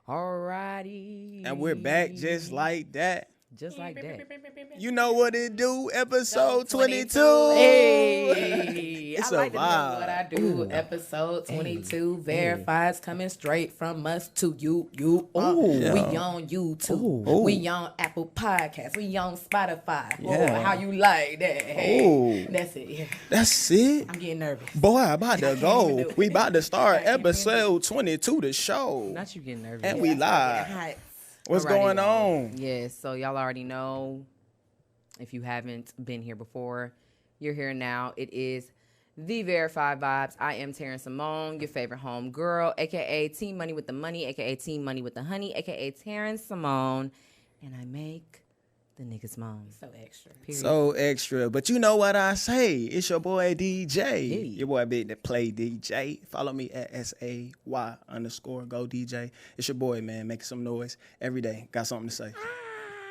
Alrighty. And we're back just like that. Just like that. You know what it do, episode 22. Hey, It's I a like to know vibe. what I do. Ooh. Episode 22, Hey. verifies coming straight from us to you. Ooh. Yeah. We on YouTube. Ooh. We on Apple Podcasts. We on Spotify. Yeah. Oh, how you like that? Hey, Ooh. that's it. Yeah. That's it. I'm getting nervous. Boy, I about to even go. do it. We about to start I can't even episode 22, the show. Not you getting nervous. And we live. Hot. What's Alrighty, going y'all. on? Yes, so y'all already know. If you haven't been here before, you're here now. It is the Verified Vibes. I am Taryn Simone, your favorite home girl, a.k.a. Team Money with the Money, a.k.a. Team Money with the Honey, a.k.a. Taryn Simone. And I make the niggas moan. So extra. Period. So extra. But you know what I say. It's your boy DJ. Hey. Your boy Big that play DJ. Follow me at SAY_go DJ. It's your boy, man. Making some noise every day. Got something to say.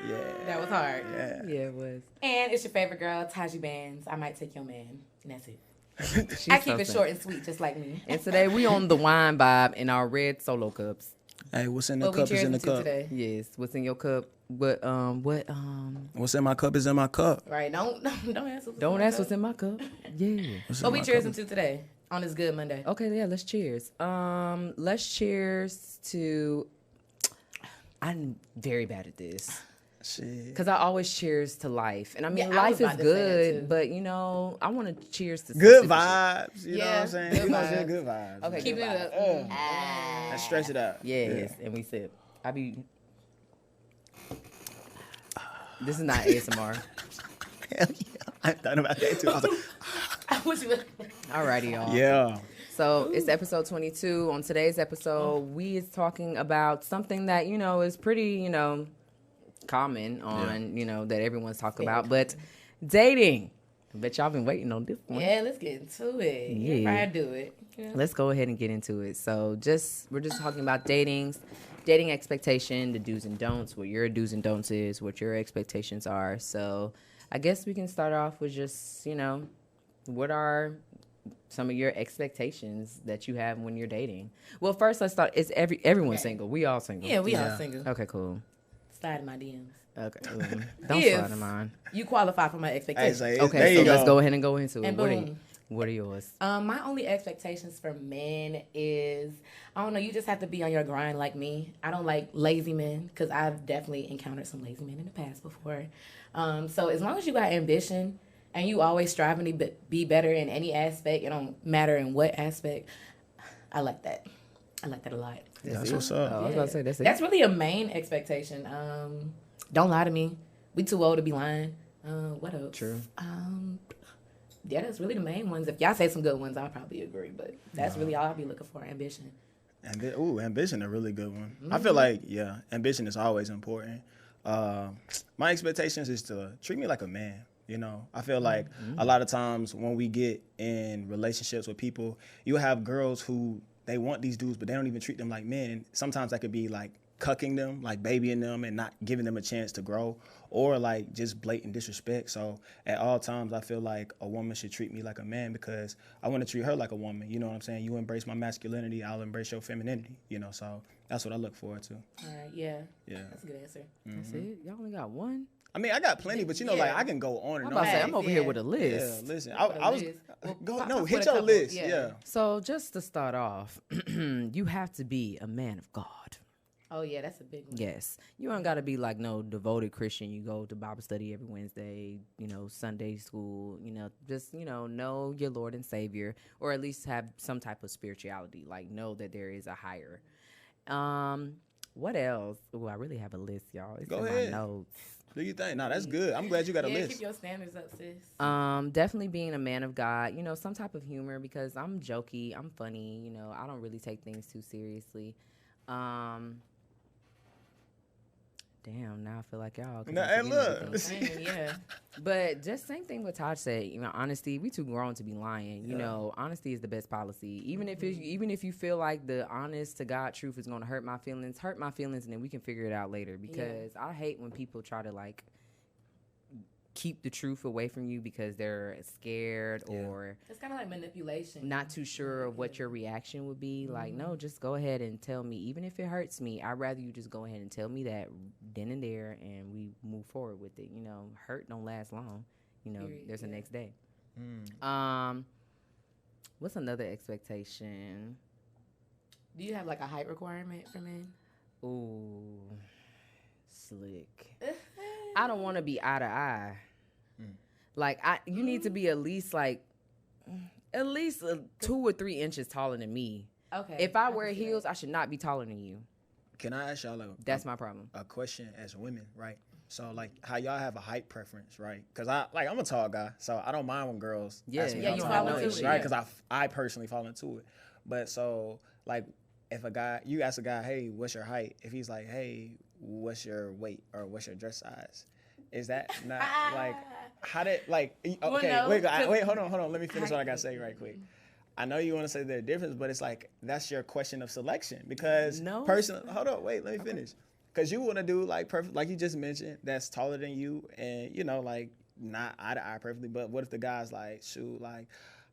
Yeah. That was hard. Yeah. Yeah, it was. And it's your favorite girl, Taji Bands. I might take your man. And that's it. She's I keep so it sad. short and sweet, just like me. And today we on the wine vibe in our red solo cups. Hey, what's in the What we cup is in the cheering to cup. today. Yes, what's in your cup? What What's in my cup is in my cup. Right? Don't ask. don't ask what's in my cup. Yeah. What's What in we my cheers cup? into today on this good Monday? Okay, yeah, let's cheers. Let's cheers to. I'm very bad at this Shit. because I always cheers to life, and I mean Yeah, I life was is about to say that, too. good, but you know I want to cheers to Good specific shit. vibes. You know what Yeah, I'm saying? good You know what I'm saying? vibes. Good vibes. Okay, man. Keeping good it vibes. up. Let's stretch it out. Yes, and we sip. I be. This is not ASMR. Hell yeah. I thought about that too. I was like, What you- Alrighty, y'all. yeah. So it's episode 22. On today's episode, we is talking about something that you know is pretty, you know, common on, you know, that everyone's talking about, but dating. I bet y'all been waiting on this one. Yeah, let's get into it. Yeah. Yeah, I do it. Yeah. Let's go ahead and get into it. So we're just talking about dating expectation, the do's and don'ts, what your do's and don'ts is, what your expectations are. So I guess we can start off with just, you know, what are some of your expectations that you have when you're dating? Well, first let's start. Is everyone single? We all single. Yeah, we Yeah. all single. Okay, cool. Slide in my DMs. Okay. Don't If slide in mine. You qualify for my Hey, expectations. say, Okay, there so you let's go. go ahead and go into it. And What boom. are yours? My only expectations for men is, I don't know, you just have to be on your grind like me. I don't like lazy men because I've definitely encountered some lazy men in the past before. So as long as you got ambition and you always striving to be better in any aspect, it don't matter in what aspect, I like that. I like that a lot. That's what's up. I was about to say that's it. That's really a main expectation. Don't lie to me. We too old to be lying. What else? True. Yeah, that's really the main ones. If y'all say some good ones, I'll probably agree. But that's really all I'll be looking for, ambition. Ambition a really good one. I feel like, yeah, ambition is always important. My expectations is to treat me like a man. You know, I feel like a lot of times when we get in relationships with people, you have girls who they want these dudes, but they don't even treat them like men. And sometimes that could be like cucking them, like babying them and not giving them a chance to grow, or like just blatant disrespect. So at all times, I feel like a woman should treat me like a man because I want to treat her like a woman. You know what I'm saying? You embrace my masculinity, I'll embrace your femininity, you know? So that's what I look forward to. All right, yeah. Yeah. That's a good answer. That's it. Y'all only got one. I mean, I got plenty, but you know, like I can go on and I'm on. about to say I'm Facts, over here yeah. with a Yeah, list. listen, With a I was list. Well, go pop- no put hit a your couple, list. yeah. Yeah. So just to start off, you have to be a man of God. Oh, yeah, that's a big one. Yes. You don't got to be like no devoted Christian. You go to Bible study every Wednesday, you know, Sunday school, you know, just, you know your Lord and Savior, or at least have some type of spirituality. Like know that there is a higher. What else? Oh, I really have a list, y'all. It's Go in ahead. my notes. Do you think? No, that's good. I'm glad you got a Yeah, list. keep your standards up, sis. Definitely being a man of God, you know, some type of humor because I'm jokey, I'm funny, you know, I don't really take things too seriously. Damn, now I feel like y'all. 'cause Now, I'm hey, forgetting look. everything. Yeah. But just same thing what Taj said. You know, honesty. We too grown to be lying. You Yeah. know, honesty is the best policy. Even if you feel like the honest to God truth is going to hurt my feelings, and then we can figure it out later. Because I hate when people try to like keep the truth away from you because they're scared or It's kind of like manipulation. not too sure of what your reaction would be. Like, no, just go ahead and tell me. Even if it hurts me, I'd rather you just go ahead and tell me that then and there, and we move forward with it. You know, hurt don't last long. You know, there's a next day. What's another expectation? Do you have like a height requirement for men? Ooh, slick. I don't want to be eye to eye. Like, you need to be at least 2 or 3 inches taller than me. Okay. If I wear heels, I should not be taller than you. Can I ask y'all That's my problem. a question as women, right? So like how y'all have a height preference, right? Because I'm a tall guy, so I don't mind when girls ask me Yeah, how you tall fall I am, into it, right? yeah. Because I personally fall into it. But so like if you ask a guy, hey, what's your height? If he's like, hey, what's your weight or what's your dress size? Is that not like how did like okay? Well, no, wait, hold on. Let me finish what I gotta say right quick. I know you want to say the difference, but it's like that's your question of selection because personally, hold on, wait, let me finish. Because you want to do like perfect, like you just mentioned, that's taller than you, and you know, like not eye to eye perfectly. But what if the guy's like, shoot, like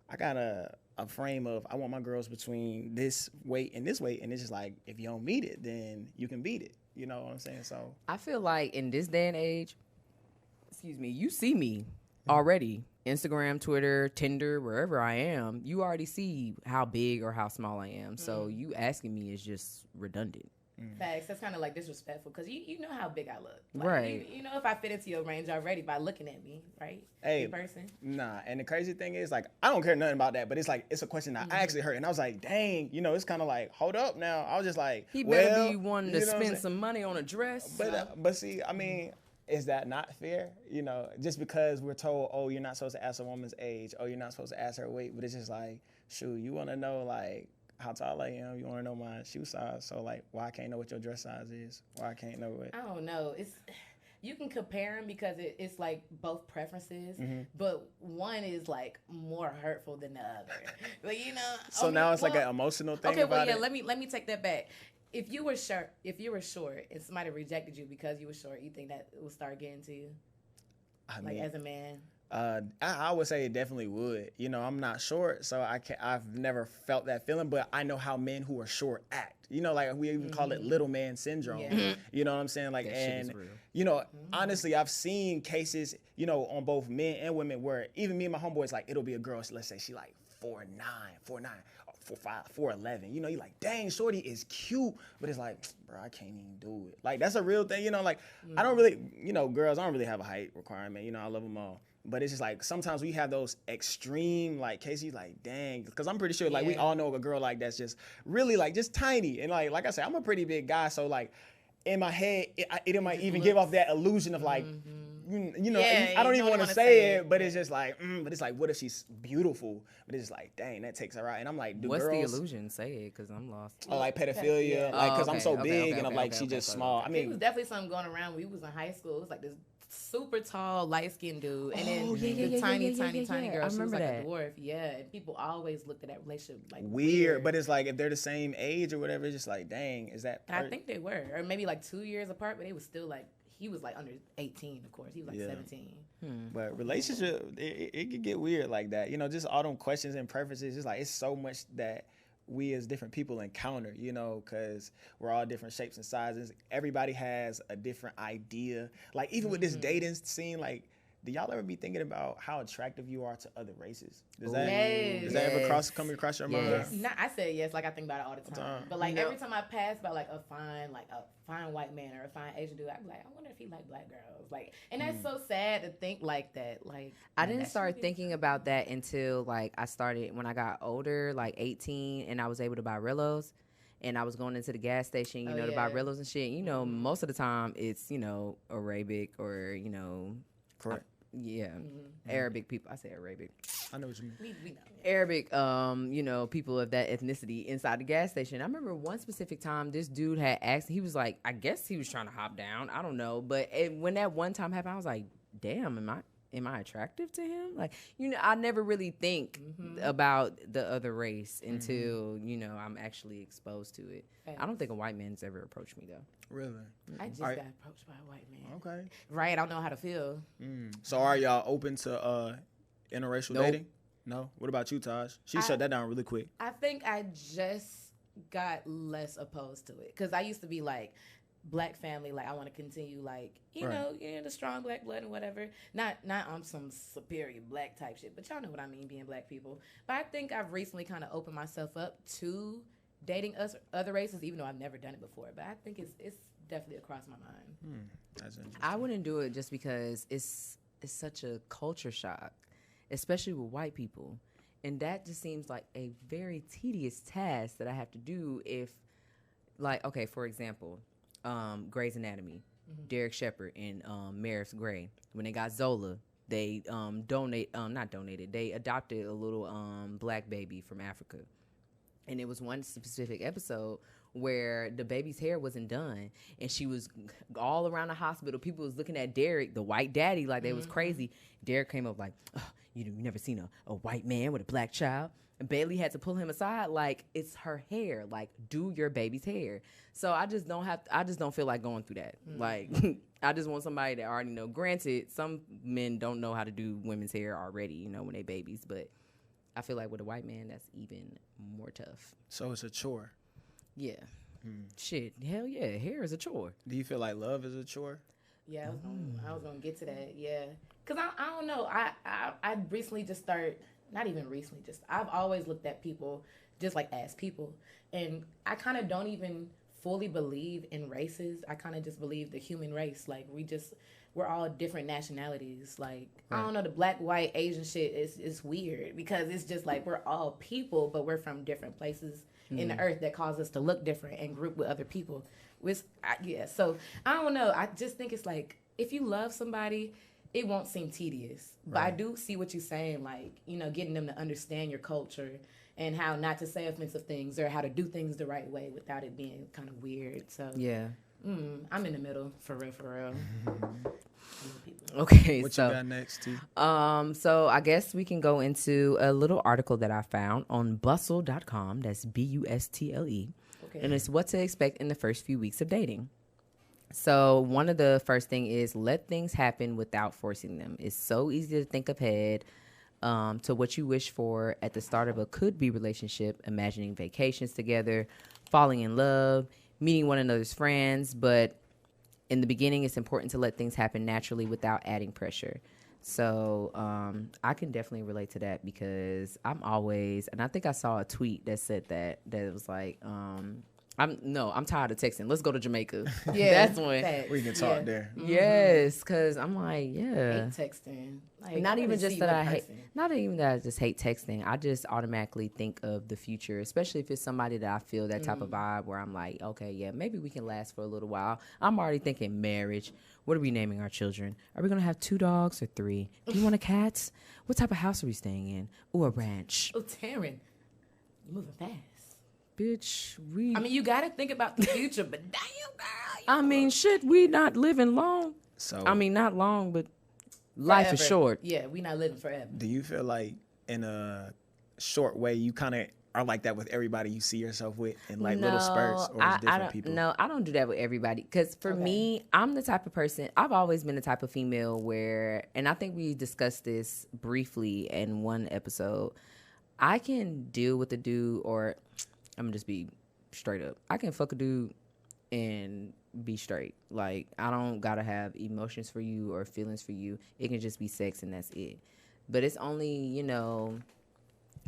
I got a frame of I want my girls between this weight, and it's just like if you don't meet it, then you can beat it. You know what I'm saying? So I feel like in this day and age, you see me already. Instagram, Twitter, Tinder, wherever I am, you already see how big or how small I am. So you asking me is just redundant. Facts. That's kind of like disrespectful because you know how big I look. Like, Right. You know if I fit into your range already by looking at me, right? Hey, In person. nah. And the crazy thing is, like, I don't care nothing about that, but it's like, it's a question that I actually heard. And I was like, dang, you know, it's kind of like, hold up now. I was just like, He better well, be wanting to you know what I'm spend saying? some money on a dress. But see, I mean, is that not fair? You know, just because we're told, oh, you're not supposed to ask a woman's age, oh, you're not supposed to ask her weight, but it's just like, shoot, you want to know, like, how tall I am, you want to know my shoe size, so like, why I can't know what your dress size is? Why I can't know it? I don't know. You can compare them because it's like both preferences, but one is like more hurtful than the other. Like So now it's like an emotional thing. Okay, about well, yeah. it? Let me take that back. If you were short, and somebody rejected you because you were short, you think that would start getting to you, I like mean, as a man? I would say it definitely would. You know, I'm not short, so I've never felt that feeling, but I know how men who are short act. You know, like we even call it little man syndrome. Yeah. You know what I'm saying? Like, That shit is real. you know, honestly, I've seen cases, you know, on both men and women where even me and my homeboys, like, it'll be a girl, let's say she like 4'9", 4'5", 4'11". You know, you're like, dang, shorty is cute, but it's like, bro, I can't even do it. Like, that's a real thing. You know, like, I don't really, you know, girls, I don't really have a height requirement. You know, I love them all. But it's just like sometimes we have those extreme like cases like dang, because I'm pretty sure like we all know a girl like that's just really like just tiny and like I said, I'm a pretty big guy, so like in my head it might even give off that illusion of like you know, Yeah, I don't you even don't want to wanna say say it, it. but it's just like but it's like what if she's beautiful, but it's just like dang, that takes her out. And I'm like, do What's girls the illusion? Say it, because I'm lost. oh, like pedophilia, Yeah. like because I'm so Okay, big okay, and I'm okay, like okay, she okay, just okay, small. okay. I It was mean, definitely something going around. We was in high school. It was like this super tall, light skinned dude, and then Oh, yeah, the tiny yeah, girl. I She was remember like that. a dwarf. Yeah, and people always looked at that relationship like weird, but it's like if they're the same age or whatever, it's just like dang, is that? I think they were, or maybe like 2 years apart, but they was still like he was like under 18, of course. He was like 17. But relationship, it could get weird like that. You know, just all them questions and preferences. Just like it's so much that we as different people encounter, you know, because we're all different shapes and sizes. Everybody has a different idea. Like even with this dating scene, like, do y'all ever be thinking about how attractive you are to other races? Does that ever come across your mind? Yes. I said yes, like I think about it all the time. But like every time I pass by like a fine white man or a fine Asian dude, I'm like, I wonder if he like black girls. Like, and that's so sad to think like that. Like, I didn't start thinking about that until like I started when I got older, like 18, and I was able to buy Rillos. And I was going into the gas station, you know, to buy Rillos and shit. You know, most of the time it's, you know, Arabic or, you know. Correct. Arabic people. I say Arabic. I know what you mean. we know. Arabic, you know, people of that ethnicity inside the gas station. I remember one specific time this dude had asked, he was like, I guess he was trying to hop down. I don't know. But when that one time happened, I was like, damn, am I attractive to him? Like, I never really think about the other race until, I'm actually exposed to it. Facts. I don't think a white man's ever approached me, though. Really? I just got approached by a white man. Okay. Right, I don't know how to feel. So are y'all open to interracial Nope. dating? No? What about you, Taj? She shut that down really quick. I think I just got less opposed to it. Because I used to be like, black family, like I want to continue, like the strong black blood and whatever. Not on some superior black type shit, but y'all know what I mean, being black people. But I think I've recently kind of opened myself up to dating other races, even though I've never done it before. But I think it's definitely across my mind. That's interesting. I wouldn't do it just because it's such a culture shock, especially with white people, and that just seems like a very tedious task that I have to do if, like, okay, for example. Grey's Anatomy, Derek Shepherd and Meredith Grey. When they got Zola, they they adopted a little black baby from Africa. And it was one specific episode where the baby's hair wasn't done, and she was all around the hospital. People was looking at Derek, the white daddy, like they was crazy. Derek came up like, you never seen a white man with a black child? And Bailey had to pull him aside, like, it's her hair. Like, do your baby's hair. So I just don't feel like going through that. Like, I just want somebody that already know. Granted, some men don't know how to do women's hair already, when they babies. But I feel like with a white man, that's even more tough. So it's a chore. Yeah. Shit, hell yeah, hair is a chore. Do you feel like love is a chore? Yeah, I was gonna get to that. Yeah, cause I don't know. I recently just started. Not even recently, I've always looked at people just like as people. And I kind of don't even fully believe in races. I kind of just believe the human race. Like, we're all different nationalities. Like, I don't know, the black, white, Asian shit is weird because it's just like we're all people, but we're from different places in the earth that cause us to look different and group with other people. So I don't know. I just think it's like, if you love somebody, it won't seem tedious. But I do see what you're saying, like, getting them to understand your culture and how not to say offensive things or how to do things the right way without it being kind of weird. So yeah, I'm in the middle, for real. Okay, what you got next, T? So I guess we can go into a little article that I found on bustle.com. That's BUSTLE. Okay. And it's what to expect in the first few weeks of dating. So one of the first thing is let things happen without forcing them. It's so easy to think ahead to what you wish for at the start of a could-be relationship, imagining vacations together, falling in love, meeting one another's friends. But in the beginning, it's important to let things happen naturally without adding pressure. So I can definitely relate to that because I'm always, and I think I saw a tweet that said that it was like, I'm tired of texting. Let's go to Jamaica. Yeah, that's when we can talk there. Yes, because I'm like, I hate texting. Like, not even just that I hate, not even that I just hate texting. I just automatically think of the future, especially if it's somebody that I feel that type of vibe where I'm like, okay, yeah, maybe we can last for a little while. I'm already thinking marriage. What are we naming our children? Are we going to have 2 dogs or 3? Do you want a cat? What type of house are we staying in? Ooh, a ranch. Oh, Taryn, you're moving fast. Bitch, you got to think about the future, but damn, girl. Shit, we not living long. So not long, but life forever. is short. Yeah, we not living forever. Do you feel like in a short way you kind of are like that with everybody you see yourself with in like little spurts or different people? No, I don't do that with everybody. Because for me, I'm the type of person, I've always been the type of female where, and I think we discussed this briefly in one episode, I can deal with a dude, or I'm gonna just be straight up. I can fuck a dude and be straight. Like, I don't gotta have emotions for you or feelings for you. It can just be sex and that's it. But it's only,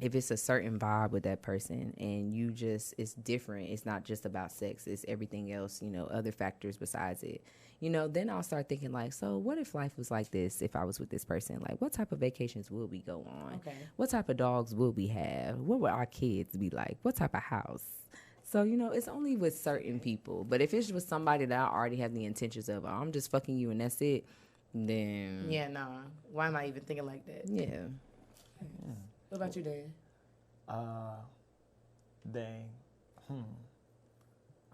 if it's a certain vibe with that person and it's different. It's not just about sex. It's everything else, other factors besides it. Then I'll start thinking like, so what if life was like this if I was with this person? Like, what type of vacations will we go on? Okay. What type of dogs will we have? What would our kids be like? What type of house? So, it's only with certain people. But if it's with somebody that I already have the intentions of, I'm just fucking you and that's it, then... Yeah, nah. Why am I even thinking like that? Yeah. What about you, Dan? Dang.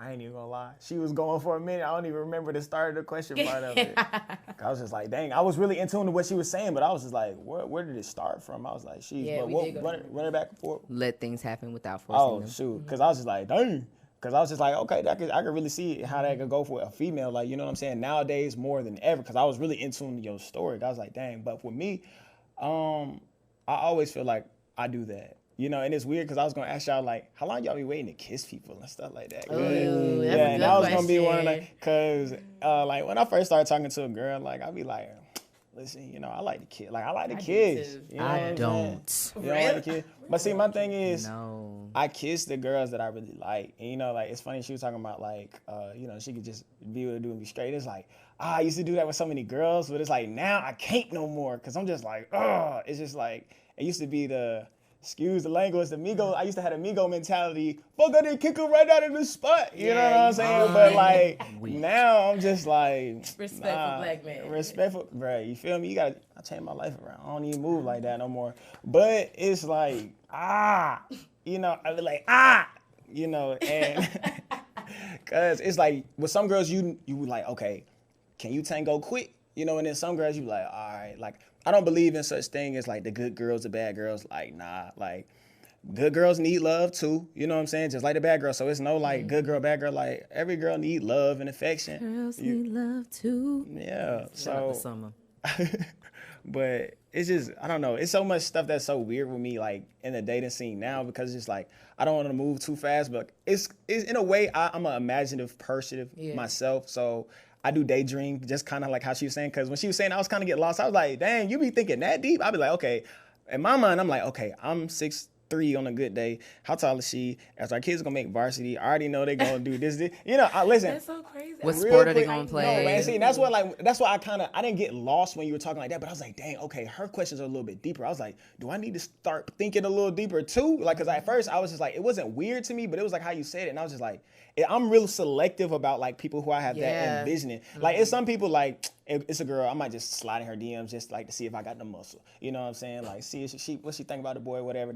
I ain't even gonna lie. She was going for a minute. I don't even remember the start of the question part of it. I was just like, dang, I was really in tune to what she was saying, but I was just like, where did it start from? I was like, run it back and forth. Let things happen without forcing them. Oh, shoot. Because I was just like, dang. Because I was just like, okay, I could really see how that could go for a female. Like, you know what I'm saying? Nowadays, more than ever, because I was really in tune to your story. I was like, dang. But for me, I always feel like I do that. You know, and it's weird because I was going to ask y'all, like, how long y'all be waiting to kiss people and stuff like that? Ooh, that's and that was going to be one of the, because, like, when I first started talking to a girl, like, I'd be like, listen, you know, I like the kid. Like, I like the kids. You know I don't. You don't like the kids? But see, my thing is, No. I kiss the girls that I really like. And, you know, like, it's funny, she was talking about, like, you know, she could just be able to do and be straight. It's like, I used to do that with so many girls, but it's like, now I can't no more because I'm just like, it's just like, it used to be the, excuse the language, the Migo. I used to have a Migo mentality. Fuck, I didn't kick her right out of the spot. You know what I'm saying? But like now, I'm just like respectful black man. Respectful, bro. You feel me? I changed my life around. I don't even move like that no more. But it's like you know, I be like you know, and cause it's like with some girls you like, okay, can you tango quick? You know, and then some girls you be like, all right, like. I don't believe in such thing as like the good girls, the bad girls. Like, nah, like good girls need love too. You know what I'm saying? Just like the bad girls. So it's no like good girl, bad girl. Like every girl need love and affection. Girls need love too. Yeah. So, summer. but it's just, I don't know. It's so much stuff that's so weird with me, like in the dating scene now, because it's just like, I don't want to move too fast, but it's in a way, I'm an imaginative person myself. So I do daydream, just kind of like how she was saying, because when she was saying I was kind of getting lost, I was like, dang, you be thinking that deep? I'd be like, okay. In my mind, I'm like, okay, I'm 6'3" on a good day. How tall is she? As our kids gonna make varsity, I already know they're gonna do this. You know, listen. That's so crazy. What sport are they gonna play? No, man, see, that's what I didn't get lost when you were talking like that, but I was like, dang, okay, her questions are a little bit deeper. I was like, do I need to start thinking a little deeper too? Like, cause at first I was just like, it wasn't weird to me, but it was like how you said it, and I was just like, I'm real selective about like people who I have that envisioning. Like, it's some people like, it's a girl, I might just slide in her DMs just like to see if I got the muscle. You know what I'm saying? Like, see if what she think about the boy, whatever,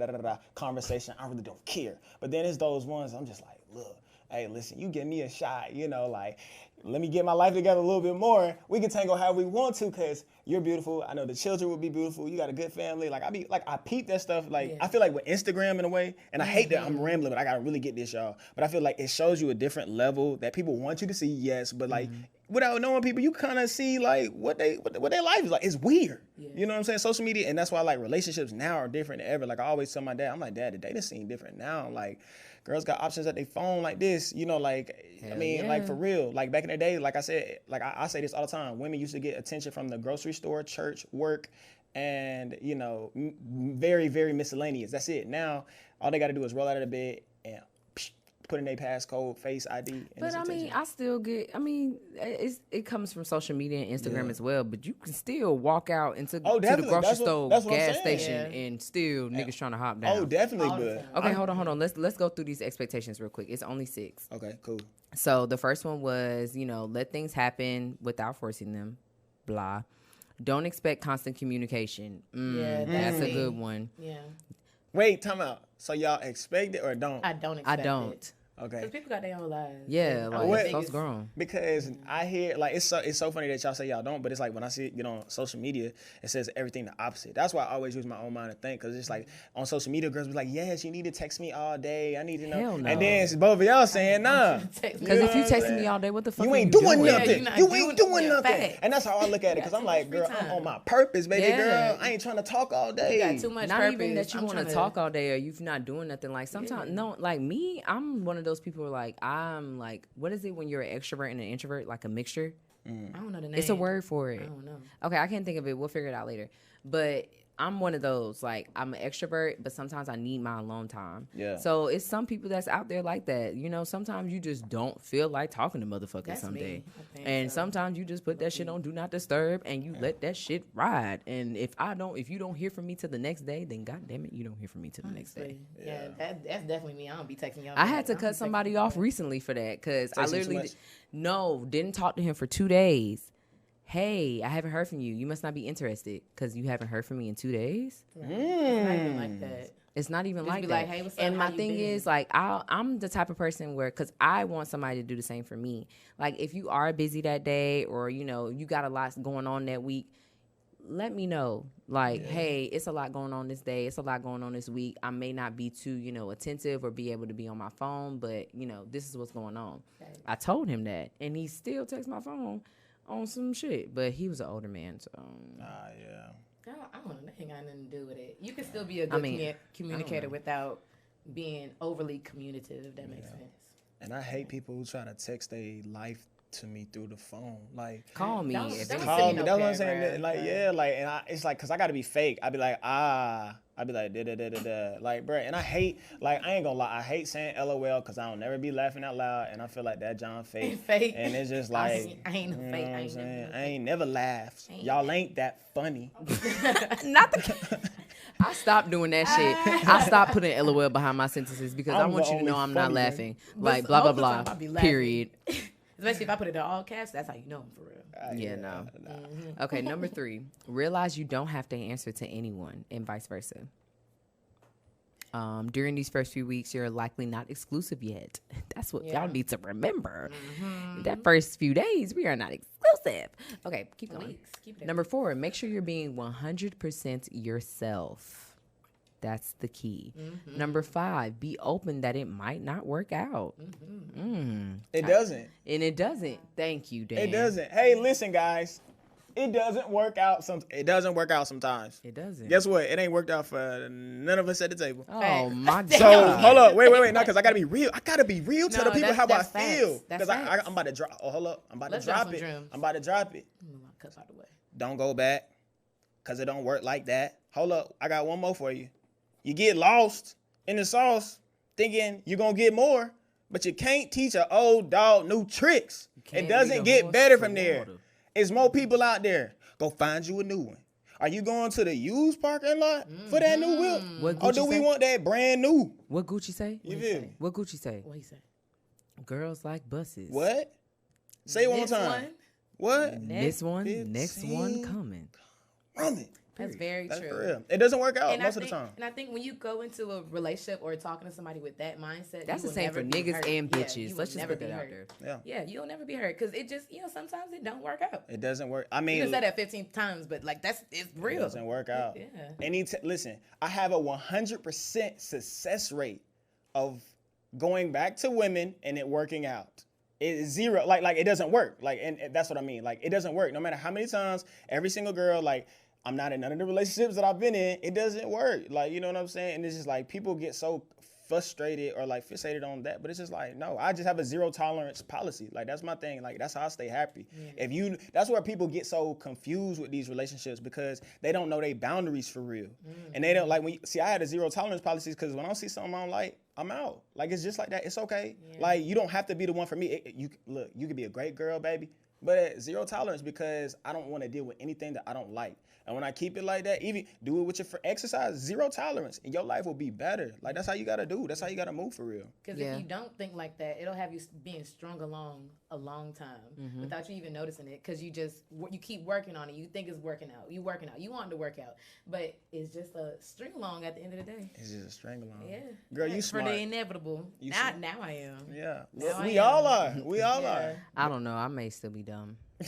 conversation. I really don't care. But then it's those ones I'm just like, look, hey, listen, you give me a shot, you know, like, let me get my life together a little bit more. We can tango how we want to, because you're beautiful. I know the children will be beautiful. You got a good family. Like, I peep that stuff. Like, I feel like with Instagram in a way, and I hate that I'm rambling, but I gotta really get this, y'all. But I feel like it shows you a different level that people want you to see, yes, but like, without knowing people, you kind of see like what their life is like. It's weird. You know what I'm saying? Social media, and that's why like relationships now are different than ever. Like, I always tell my dad, I'm like, Dad, the dating scene different now. Like, girls got options at their phone like this, you know, like, like for real. Like back in the day, like I said, like I say this all the time, women used to get attention from the grocery store, church, work, and, you know, very, very miscellaneous. That's it. Now, all they got to do is roll out of the bed and put in their passcode, face ID. But I mean, it comes from social media and Instagram as well. But you can still walk out to the grocery store, gas station, and still niggas trying to hop down. Oh, definitely, but okay, hold on. Let's go through these expectations real quick. It's only 6. Okay, cool. So the first one was, you know, let things happen without forcing them. Blah. Don't expect constant communication. That's a good one. Yeah. Wait, time out. So y'all expect it or don't? I don't expect it. Okay. Because people got their own lives. Yeah, like it's grown. Because I hear like it's so funny that y'all say y'all don't, but it's like when I see it, on social media, it says everything the opposite. That's why I always use my own mind to think, because it's like on social media, girls be like, yes, you need to text me all day. I need to know. Hell no. And then it's both of y'all saying nah. Because if you texting me all day, what the fuck you ain't doing nothing. You ain't doing nothing. And that's how I look at it, because I'm like, girl, I'm on my purpose, baby girl. I ain't trying to talk all day. You got too much not purpose. Even that you want to talk all day or you're not doing nothing. Like sometimes, no, like me, I'm one of those people who are like, I'm like, what is it when you're an extrovert and an introvert? Like a mixture? I don't know the name. It's a word for it. I don't know. Okay, I can't think of it. We'll figure it out later. But I'm one of those, like, I'm an extrovert, but sometimes I need my alone time. Yeah. So it's some people that's out there like that. You know, sometimes you just don't feel like talking to motherfuckers someday. And sometimes you just put that shit on Do Not Disturb and you let that shit ride. And if you don't hear from me till the next day, then goddamn it, you don't hear from me till the next day. Yeah, that's definitely me. I don't be texting y'all. I had to cut somebody off recently for that because I literally didn't talk to him for 2 days. Hey, I haven't heard from you. You must not be interested because you haven't heard from me in 2 days. It's not even like that. It's not even Just like be that. like, hey, what's up? And How my you thing been? is, like, I'm the type of person where, because I want somebody to do the same for me. Like, if you are busy that day, or you got a lot going on that week, let me know. Like, hey, it's a lot going on this day. It's a lot going on this week. I may not be too, attentive or be able to be on my phone, but this is what's going on. Right. I told him that, and he still texts my phone on some shit. But he was an older man, so. Yeah. I don't know. That ain't got nothing to do with it. You can still be a good communicator without being overly communicative, if that makes sense. And I hate people who try to text their life to me through the phone. Like, Call me. Don't If send it's- call no me. That's what I'm paragraph, saying. Like, but- yeah, like, and it's like, cause I gotta be fake. I'd be like, I'd be like, da da da da da. Like, bruh, and I hate, like, I ain't gonna lie, I hate saying LOL, cause I don't never be laughing out loud, and I feel like that John fake. Fake. And it's just like, I ain't no you know fake. what I I'm ain't saying? never no I ain't never laughed. Y'all ain't that funny. Not the. I stopped doing that shit. I stopped putting LOL behind my sentences because I I'm want the you to know only I'm not funny one. laughing. But Like blah blah most of the time blah. I be laughing. Period. Especially if I put it in all caps, that's how you know I'm for real. Yeah, no. Okay, number 3. Realize you don't have to answer to anyone, and vice versa. During these first few weeks, you're likely not exclusive yet. That's what y'all need to remember. That first few days, we are not exclusive. Okay, keep going. Weeks. Keep it Number 4, make sure you're being 100% yourself. That's the key. Number 5, be open that it might not work out. It doesn't. And it doesn't. Thank you, Dan. It doesn't. Hey, listen, guys. It doesn't work out. It doesn't work out sometimes. It doesn't. Guess what? It ain't worked out for none of us at the table. Oh, my God. So hold up, wait, no, because I gotta be real. I gotta be real to No, the people that's- how I that's facts. feel. That's Because facts. I'm about to drop. Oh, hold up, I'm about Let's to drop drop some it. gems. I'm about to drop it. Move my cups out the way. Don't go back, cause it don't work like that. Hold up, I got one more for you. You get lost in the sauce, thinking you're gonna get more, but you can't teach an old dog new tricks. can't It doesn't lead a get horse better to from there. water. It's more people out there. Go find you a new one. Are you going to the used parking lot for that new whip? What Or Gucci do we say? want that brand new? What Gucci say? You feel me? What Gucci say? What he say? Girls like buses. What? Say it one more This time. one? What? This one, 15. next one coming. Run it. That's very That's true. for real. It doesn't work out And most of the think, time. And I think when you go into a relationship or talking to somebody with that mindset, That's you the will same never for be niggas hurt. and Yeah, bitches. you will Let's just never put that be out hurt. there. Yeah. Yeah, you'll never be hurt because it just, sometimes it don't work out. It doesn't work. I You mean, can say that 15 times, but like it's it real. doesn't work out. Yeah. Listen, I have a 100% success rate of going back to women and it working out. It's zero. Like it doesn't work. Like, and that's what I mean. Like, it doesn't work. No matter how many times, every single girl, like, I'm not in none of the relationships that I've been in, it doesn't work. Like, you know what I'm saying? And it's just like people get so frustrated or like fixated on that, but it's just like, no, I just have a zero tolerance policy. Like, that's my thing. Like, that's how I stay happy. That's where people get so confused with these relationships because they don't know their boundaries for real. And they don't like I had a zero tolerance policy because when I see something I don't like, I'm out. Like, it's just like that. It's okay. Like, you don't have to be the one for me. You could be a great girl, baby, but zero tolerance because I don't want to deal with anything that I don't like. And when I keep it like that, even do it with your exercise, zero tolerance, and your life will be better. Like, that's how you gotta do. That's how you gotta move for real. Because if you don't think like that, it'll have you being strung along a long time without you even noticing it. Because you keep working on it. You think it's working out. You working out. You want it to work out, but it's just a string along at the end of the day. It's just a string along. Yeah, Girl, you for smart. the inevitable. Now I am. Yeah, Now we I all am. are. We all Yeah. I don't know. I may still be dumb. are.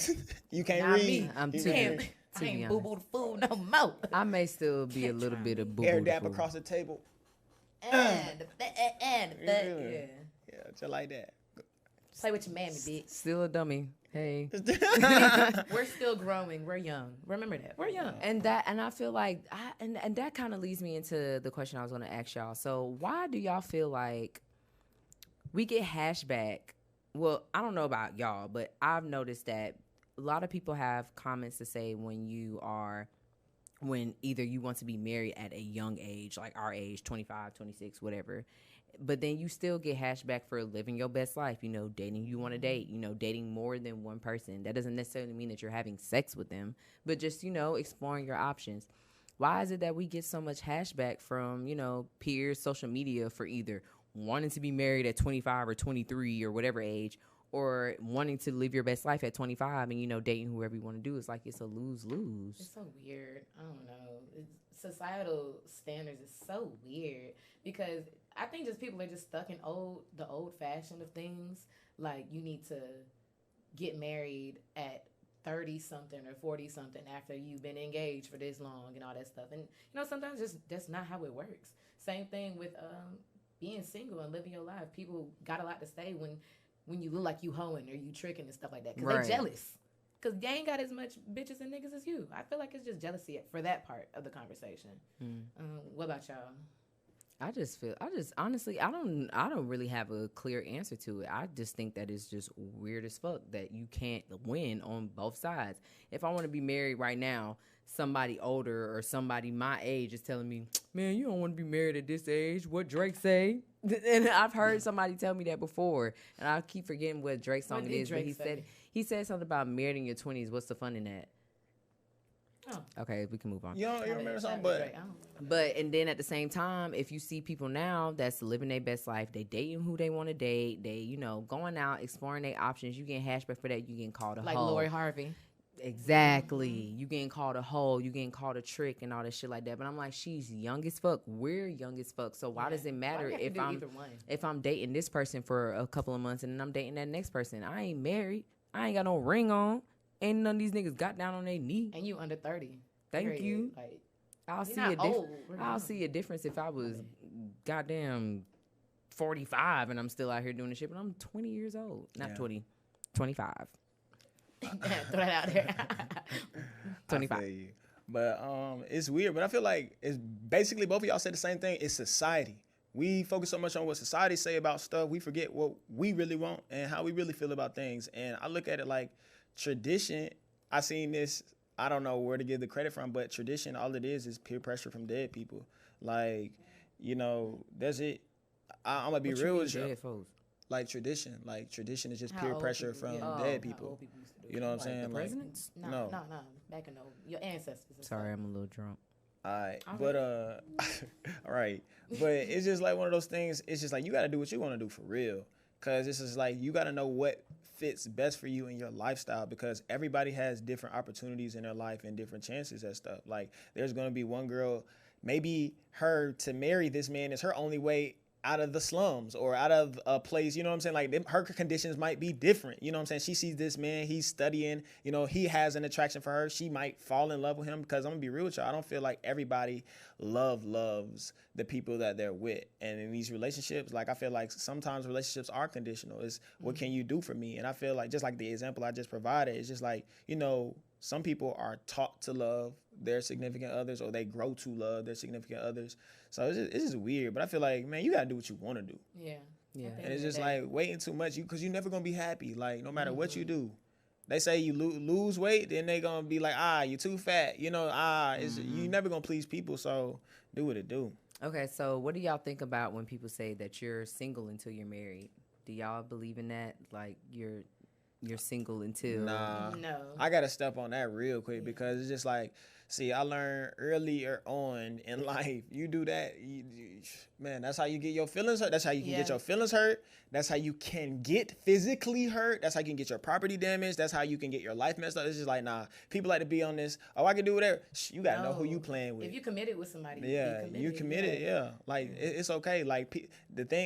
You can't Not read. me. I'm You too can't- good. I To be ain't boo honest. boo the fool no more. I may still be a little bit of boo Air boo. dap across the table. And Yeah. yeah. Yeah, just like that. Play with your mammy, bitch. Still a dummy. Hey. We're still growing. We're young. Remember that. We're young. And I feel like and that kind of leads me into the question I was going to ask y'all. So why do y'all feel like we get hashback? Well, I don't know about y'all, but I've noticed that a lot of people have comments to say when either you want to be married at a young age, like our age, 25, 26, whatever, but then you still get hashback for living your best life, dating you want to date, dating more than one person. That doesn't necessarily mean that you're having sex with them, but just, exploring your options. Why is it that we get so much hashback from, peers, social media for either wanting to be married at 25 or 23 or whatever age, or wanting to live your best life at 25 and, dating whoever you want to do? It's like it's a lose-lose. It's so weird. I don't know. societal standards is so weird because I think just people are just stuck in the old fashioned of things. Like you need to get married at 30 something or 40 something after you've been engaged for this long and all that stuff. And sometimes just that's not how it works. Same thing with being single and living your life. People got a lot to say when you look like you hoeing or you tricking and stuff like that because they jealous. Because they ain't got as much bitches and niggas as you. I feel like it's just jealousy for that part of the conversation. What about y'all? Honestly, I don't really have a clear answer to it. I just think that it's just weird as fuck that you can't win on both sides. If I want to be married right now, somebody older or somebody my age is telling me, man, you don't want to be married at this age. What Drake say? And I've heard somebody tell me that before, and I keep forgetting what Drake's song it is. But he said something about married in your 20s. What's the fun in that? Oh. Okay, we can move on. You remember something, but and then at the same time, if you see people now that's living their best life, they dating who they want to date, they going out exploring their options. You getting hashback for that, you getting called a hoe. Like Lori Harvey. Exactly. You getting called a hoe, you getting called a trick and all that shit like that. But I'm like, she's young as fuck. We're young as fuck. So why does it matter if I'm dating this person for a couple of months and then I'm dating that next person? I ain't married. I ain't got no ring on. Ain't none of these niggas got down on their knee. And you under 30. Thank you. Like, I'll see a difference if I was goddamn 45 and I'm still out here doing this shit, but I'm 20 years old. Not 20, 25. Throw that out there. 25. But it's weird. But I feel like it's basically both of y'all said the same thing. It's society. We focus so much on what society say about stuff. We forget what we really want and how we really feel about things. And I look at it like tradition. I seen this. I don't know where to give the credit from, but tradition, all it is peer pressure from dead people. Like, that's it. I'm gonna be real with you. Like tradition is just peer pressure from dead people. You know what I'm saying? The presidents? No. Back in your ancestors. Sorry, I'm a little drunk. All right, but all right, but it's just like one of those things. It's just like you got to do what you want to do for real, cause it's just like you got to know what fits best for you in your lifestyle, because everybody has different opportunities in their life and different chances at stuff. Like there's gonna be one girl, maybe her to marry this man is her only way out of the slums or out of a place, you know what I'm saying? Like her conditions might be different. You know what I'm saying? She sees this man, he's studying, he has an attraction for her. She might fall in love with him, because I'm gonna be real with y'all. I don't feel like everybody loves the people that they're with. And in these relationships, like I feel like sometimes relationships are conditional. It's what can you do for me? And I feel like just like the example I just provided, it's just like, some people are taught to love their significant others, or they grow to love their significant others. So it's just weird. But I feel like, man, you got to do what you want to do. Yeah. And it's just like waiting too much, because you're never going to be happy. Like, no matter what you do. They say you lose weight, then they going to be like, you're too fat. You never going to please people. So do what it do. Okay, so what do y'all think about when people say that you're single until you're married? Do y'all believe in that? Like, you're single until... Nah. No. I got to step on that real quick, because it's just like, see, I learned earlier on in life, you do that, man, that's how you get your feelings hurt. That's how you can get your feelings hurt. That's how you can get physically hurt. That's how you can get your property damaged. That's how you can get your life messed up. It's just like, nah, people like to be on this, I can do whatever. You got to know who you playing with. If you committed with somebody, you committed, yeah. Like, it's okay. Like,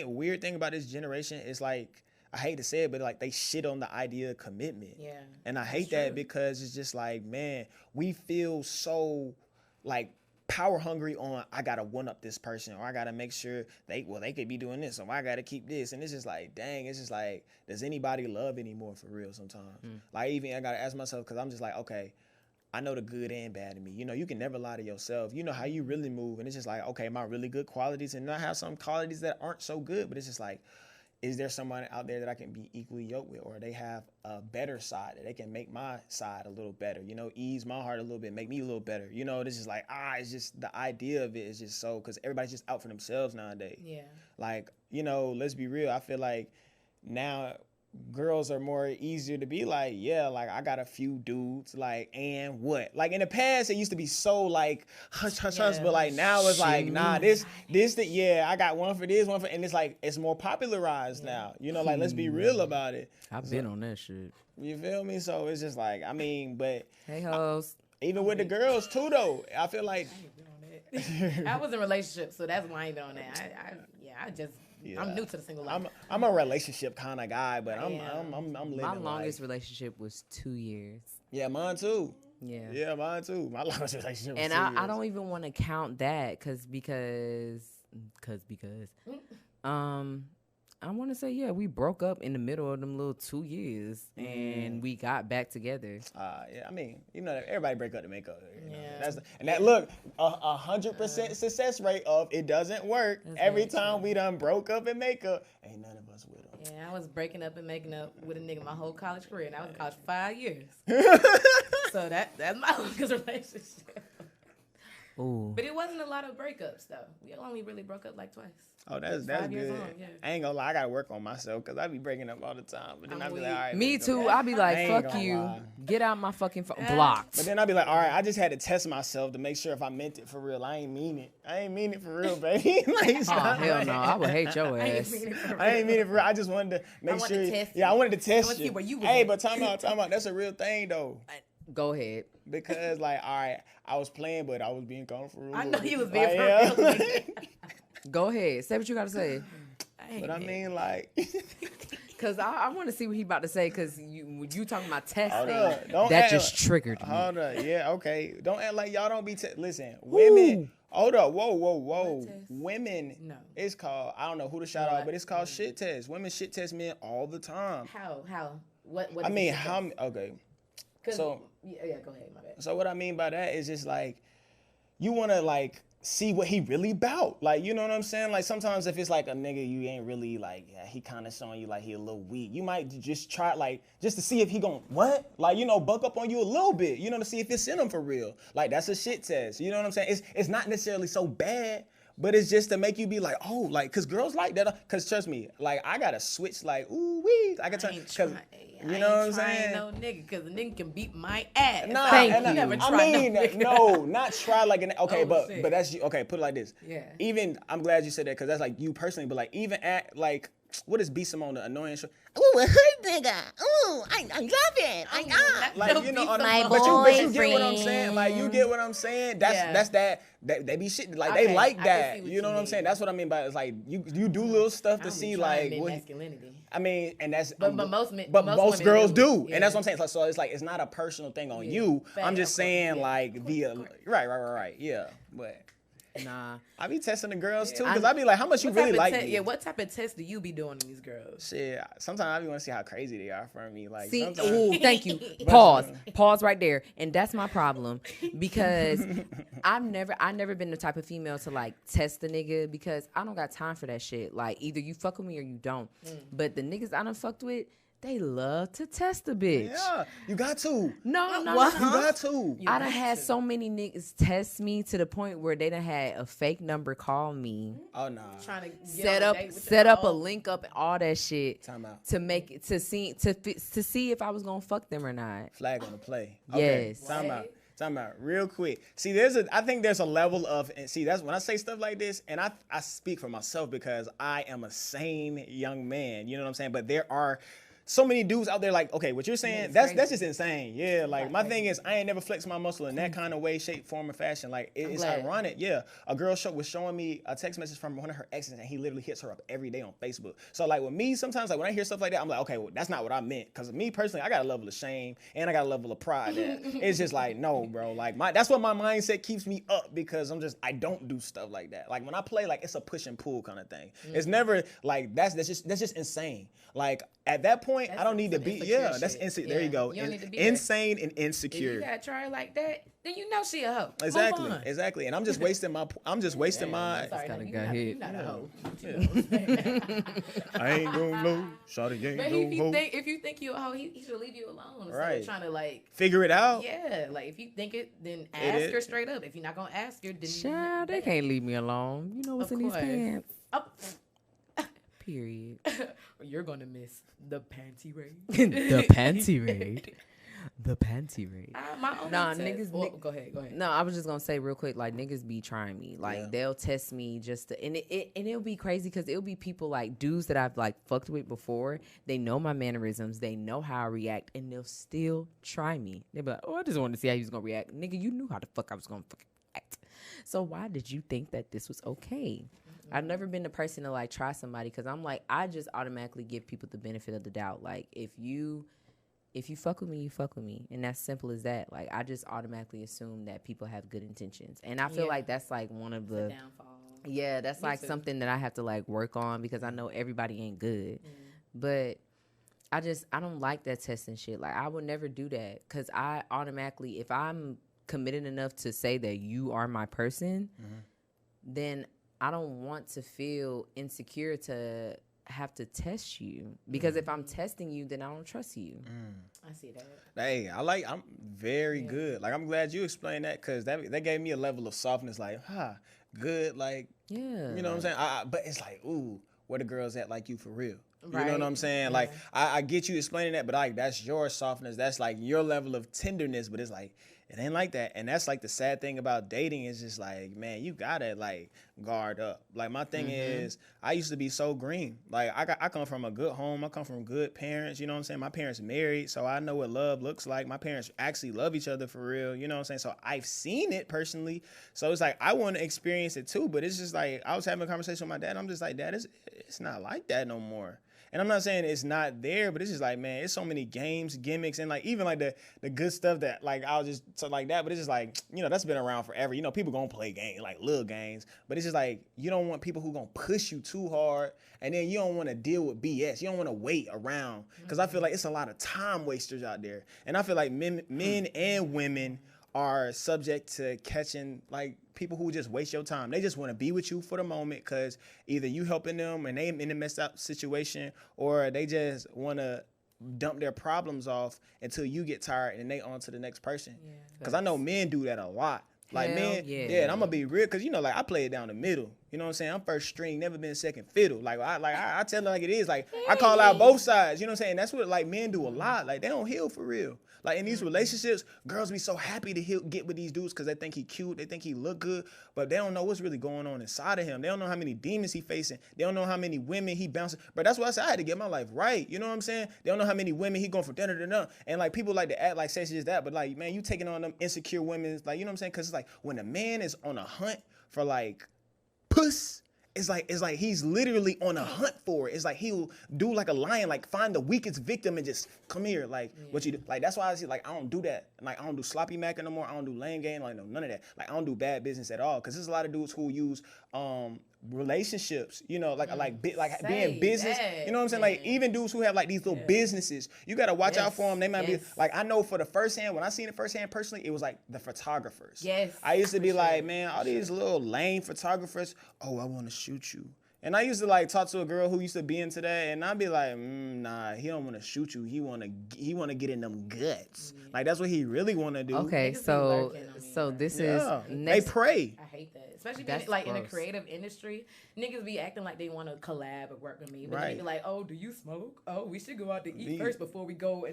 weird thing about this generation is like, I hate to say it, but like they shit on the idea of commitment. Yeah. And I hate that, because it's just like, man, we feel so like power hungry on, I gotta one up this person, or I gotta make sure they could be doing this, or I gotta keep this. And it's just like, dang, it's just like, does anybody love anymore for real sometimes? Like even I gotta ask myself, because I'm just like, okay, I know the good and bad in me. You can never lie to yourself. You know how you really move. And it's just like, okay, my really good qualities, and I have some qualities that aren't so good, but it's just like, is there someone out there that I can be equally yoked with, or they have a better side that they can make my side a little better, ease my heart a little bit, make me a little better. This is like, it's just the idea of it is just so, because everybody's just out for themselves nowadays. Yeah. Like, let's be real. I feel like now girls are more easier to be like, yeah, like I got a few dudes, like, and what? Like in the past, it used to be so like hush, but like now it's like, nah, I got one for this, and it's like, it's more popularized now. Like, let's be real about it. I've been on that shit. You feel me? So it's just like, but hey hoes. Even with the girls too, though, I feel like I was in a relationship, so that's why I ain't been on that. I'm new to the single life. I'm a relationship kind of guy, but I'm living My longest life. relationship was 2 years. Yeah, mine too. Yeah. Yeah, mine too. My longest relationship was And 2 years. I don't even want to count that because I want to say, yeah, we broke up in the middle of them little 2 years and we got back together. Yeah, I mean, you know, everybody break up to make up. You know? Yeah. And that look, 100% success rate of it doesn't work. Every time we done broke up and make up, ain't none of us with them. Yeah, I was breaking up and making up with a nigga my whole college career, and I was in college for 5 years. So that's my longest relationship. Ooh. But it wasn't a lot of breakups though. We only really broke up like twice. Oh, that's 5 years good. long, yeah. I ain't gonna lie, I gotta work on myself because I be breaking up all the time. But then I be like, all right. Me let's go. too. I'll be I like, ain't fuck gonna you. lie. Get out my fucking blocked. But then I be like, all right, I just had to test myself to make sure if I meant it for real. I ain't mean it. I ain't mean it for real, baby. Like, Oh, hell no. I would hate your ass. I ain't mean it for real. I just wanted to make wanted sure. to test I you. wanted to test wanted to you. see where you was Hey, at. but time out. That's a real thing though. Go ahead. Because like, all right, I was playing, but I was being gone for real. I know you was being for Like, real. yeah. Go ahead. Say what you got to say. But I mean, like, Because I want to see what he about to say because when you talking about testing, Don't that act just like- triggered me. hold up. Yeah, okay. Don't act like y'all don't be. Listen, women. Hold up. Whoa. What test? Women. No. It's called. I don't know who to shout out, What? but it's called shit test. Women shit test men all the time. How? What I is mean, it? how? Okay. 'Cause- So. yeah, go ahead, my bad. So what I mean by that is just like you want to like see what he really about. Like, you know what I'm saying? Like sometimes if it's like a nigga you ain't really like, yeah, he kind of showing you like he a little weak. You might just try like just to see if he gon' what? Like, you know, buck up on you a little bit, you know, to see if it's in him for real. Like that's a shit test. You know what I'm saying? It's not necessarily so bad. But it's just to make you be like, oh, like, cause girls like that. Cause trust me, like I gotta switch, like, ooh wee. I can tell, cause you know what I'm saying. No nigga, cause the nigga can beat my ass. Nah, Thank and you. Never I tried mean, no nigga. no, not try like an okay, Oh, shit. but that's okay. Put it like this. Yeah. Even I'm glad you said that because that's like you personally, but like even at like what is B Simone the annoying show? Ooh, a hood nigga. Ooh, I love it. I got like you know, My but you get what I'm saying. Like you get what I'm saying. That's Yeah. that they be shit like Okay, they like I can that. see what You know you what I'm mean. saying? That's what I mean by it's like you do little stuff to see like what. masculinity. I mean, and that's But most men- but most most women girls do. do, Yeah. and that's what I'm saying. So it's like it's not a personal thing on you. Fact, I'm just of course, saying yeah. like Of via course. right, yeah. But Nah. I be testing the girls too, cause I be like, how much you What type really of like te- me? Yeah, what type of test do you be doing to these girls? Shit, sometimes I be want to see how crazy they are for me. Like See, sometimes. ooh, thank you. Pause right there, and that's my problem because I never been the type of female to like test a nigga because I don't got time for that shit. Like either you fuck with me or you don't. But the niggas I done fucked with, they love to test a bitch. Yeah, you got to. No. You got to. I done had so many niggas test me to the point where they done had a fake number call me, Oh nah. Trying to set up a link up and all that shit Time out. to make it to see if I was gonna fuck them or not. Flag on the play. Okay, Yes. Time out. Real quick. See, I think there's a level of, and see, that's when I say stuff like this, and I speak for myself because I am a sane young man. You know what I'm saying? But there are so many dudes out there like, okay, what you're saying, that's just insane. Yeah, like my thing is I ain't never flexed my muscle in that kind of way, shape, form, or fashion. Like it's glad. ironic. Yeah. A girl was showing me a text message from one of her exes and he literally hits her up every day on Facebook. So like with me, sometimes like when I hear stuff like that, I'm like, okay, well, that's not what I meant. Cause me personally, I got a level of shame and I got a level of pride that it's just like, no, bro. Like that's what my mindset keeps me up because I don't do stuff like that. Like when I play, like it's a push and pull kind of thing. It's never like that's just insane. Like at that point, I don't need to be. Yeah, that's insane. There you go. You don't need to be insane and If you insecure. gotta try her like that, then you know she a hoe. Move Exactly, on. exactly. And I'm just wasting my. Sorry, kinda you got not, hit. you not a hoe. You know what I'm saying? I ain't gonna know. Shawty ain't But no hoe. if you think you a hoe, he should leave you alone. Instead Right. of trying to like, Figure it out. yeah, like if you think it, then It ask is. her straight up. If you're not gonna ask her, then Child, they can't leave me alone. You know what's Of in these course. pants. Oh, Period. you're gonna miss the panty raid. The panty raid. The panty raid. My only Nah, test- niggas- Well, go ahead. No, I was just gonna say real quick, like niggas be trying me, like Yeah. they'll test me just to, and it'll be crazy because it'll be people like dudes that I've like fucked with before. They know my mannerisms, they know how I react, and they'll still try me. They be like, oh, I just wanted to see how he was gonna react, nigga. You knew how the fuck I was gonna fucking act. So why did you think that this was okay? I've never been the person to like try somebody because I'm like, I just automatically give people the benefit of the doubt. Like if you fuck with me, you fuck with me, and that's simple as that. Like I just automatically assume that people have good intentions, and I feel like that's like one of the downfall. Yeah, that's Me like too. something that I have to like work on because I know everybody ain't good, but I don't like that testing shit. Like I would never do that because I automatically, if I'm committed enough to say that you are my person, then I don't want to feel insecure to have to test you because if I'm testing you, then I don't trust you. I see that. Hey, I'm very good. Like, I'm glad you explained that because that gave me a level of softness. Like, good. Like, Yeah. you know what I'm saying? But it's like, ooh, where the girls at like you for real? You know what Right. I'm saying? Yeah. Like, I get you explaining that, but like, that's your softness. That's like your level of tenderness, but it's like, it ain't like that. And that's like the sad thing about dating is just like, man, you gotta like guard up. Like my thing is, I used to be so green. Like I come from a good home. I come from good parents. You know what I'm saying? My parents married, so I know what love looks like. My parents actually love each other for real. You know what I'm saying? So I've seen it personally. So it's like I want to experience it too. But it's just like I was having a conversation with my dad. I'm just like, Dad, it's not like that no more. And I'm not saying it's not there, but it's just like, man, it's so many games, gimmicks, and like even like the good stuff that like I'll just so like that. But it's just like, you know, that's been around forever. You know, people gonna play games, like little games. But it's just like you don't want people who gonna push you too hard, and then you don't want to deal with BS. You don't want to wait around because I feel like it's a lot of time wasters out there, and I feel like men and women are subject to catching like people who just waste your time. They just want to be with you for the moment because either you helping them and they in a messed up situation, or they just want to dump their problems off until you get tired and they on to the next person. Because I know men do that a lot. Like, Hell man, yeah. and I'm gonna be real, cause you know, like I play it down the middle. You know what I'm saying? I'm first string, never been second fiddle. I tell it like it is. Like I call out both sides. You know what I'm saying? That's what like men do a lot. Like they don't heal for real. Like in these relationships, girls be so happy to get with these dudes because they think he cute, they think he look good, but they don't know what's really going on inside of him. They don't know how many demons he facing. They don't know how many women he bouncing. But that's why I said I had to get my life right. You know what I'm saying? They don't know how many women he going from dinner to dinner. And like people like to act like sex is that, but like man, you taking on them insecure women. Like you know what I'm saying? Because it's like when a man is on a hunt for like puss. It's like he's literally on a hunt for it. It's like he'll do like a lion, like find the weakest victim and just come here, like what you do. Like that's why I see like I don't do that. Like I don't do sloppy macking no more. I don't do lame game, like no, none of that. Like I don't do bad business at all. Cause there's a lot of dudes who use relationships, you know, being business. You know what I'm saying? Like even dudes who have like these little businesses, you gotta watch out for them. They might be like I know for the first hand, when I seen it firsthand personally, it was like the photographers. Yes. I used to be like, man, all these little lame photographers. Oh, I want to shoot you. And I used to like talk to a girl who used to be into that, and I'd be like, nah, he don't want to shoot you. He wanna get in them guts. Like that's what he really want to do. Okay, Niggas be so lurking on me, so bro. this Yeah. is next. They pray. I hate that. Especially That's being, like in the gross. creative industry, niggas be acting like they want to collab or work with me. But Right. they be like, oh, do you smoke? Oh, we should go out to eat first before we go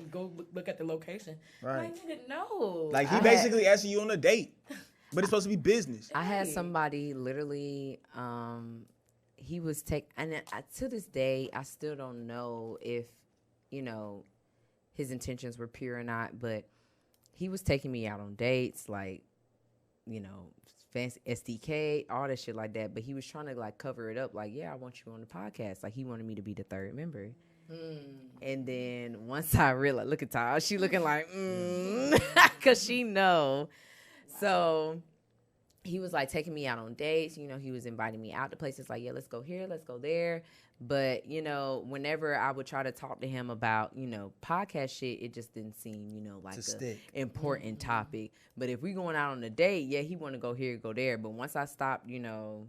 look at the location. Right. Like, nigga, no. Like he basically asking you on a date, but it's supposed to be business. I had somebody literally, he was to this day, I still don't know if, you know, his intentions were pure or not, but he was taking me out on dates, like, you know, fancy SDK, all that shit like that. But he was trying to like cover it up, like, yeah, I want you on the podcast. Like he wanted me to be the third member. And then once I realized, look at Ty, she looking like, because she know. So he was like taking me out on dates. You know, he was inviting me out to places like, yeah, let's go here, let's go there. But, you know, whenever I would try to talk to him about, you know, podcast shit, it just didn't seem, you know, like an important topic. But if we going out on a date, yeah, he want to go here, go there. But once I stopped, you know,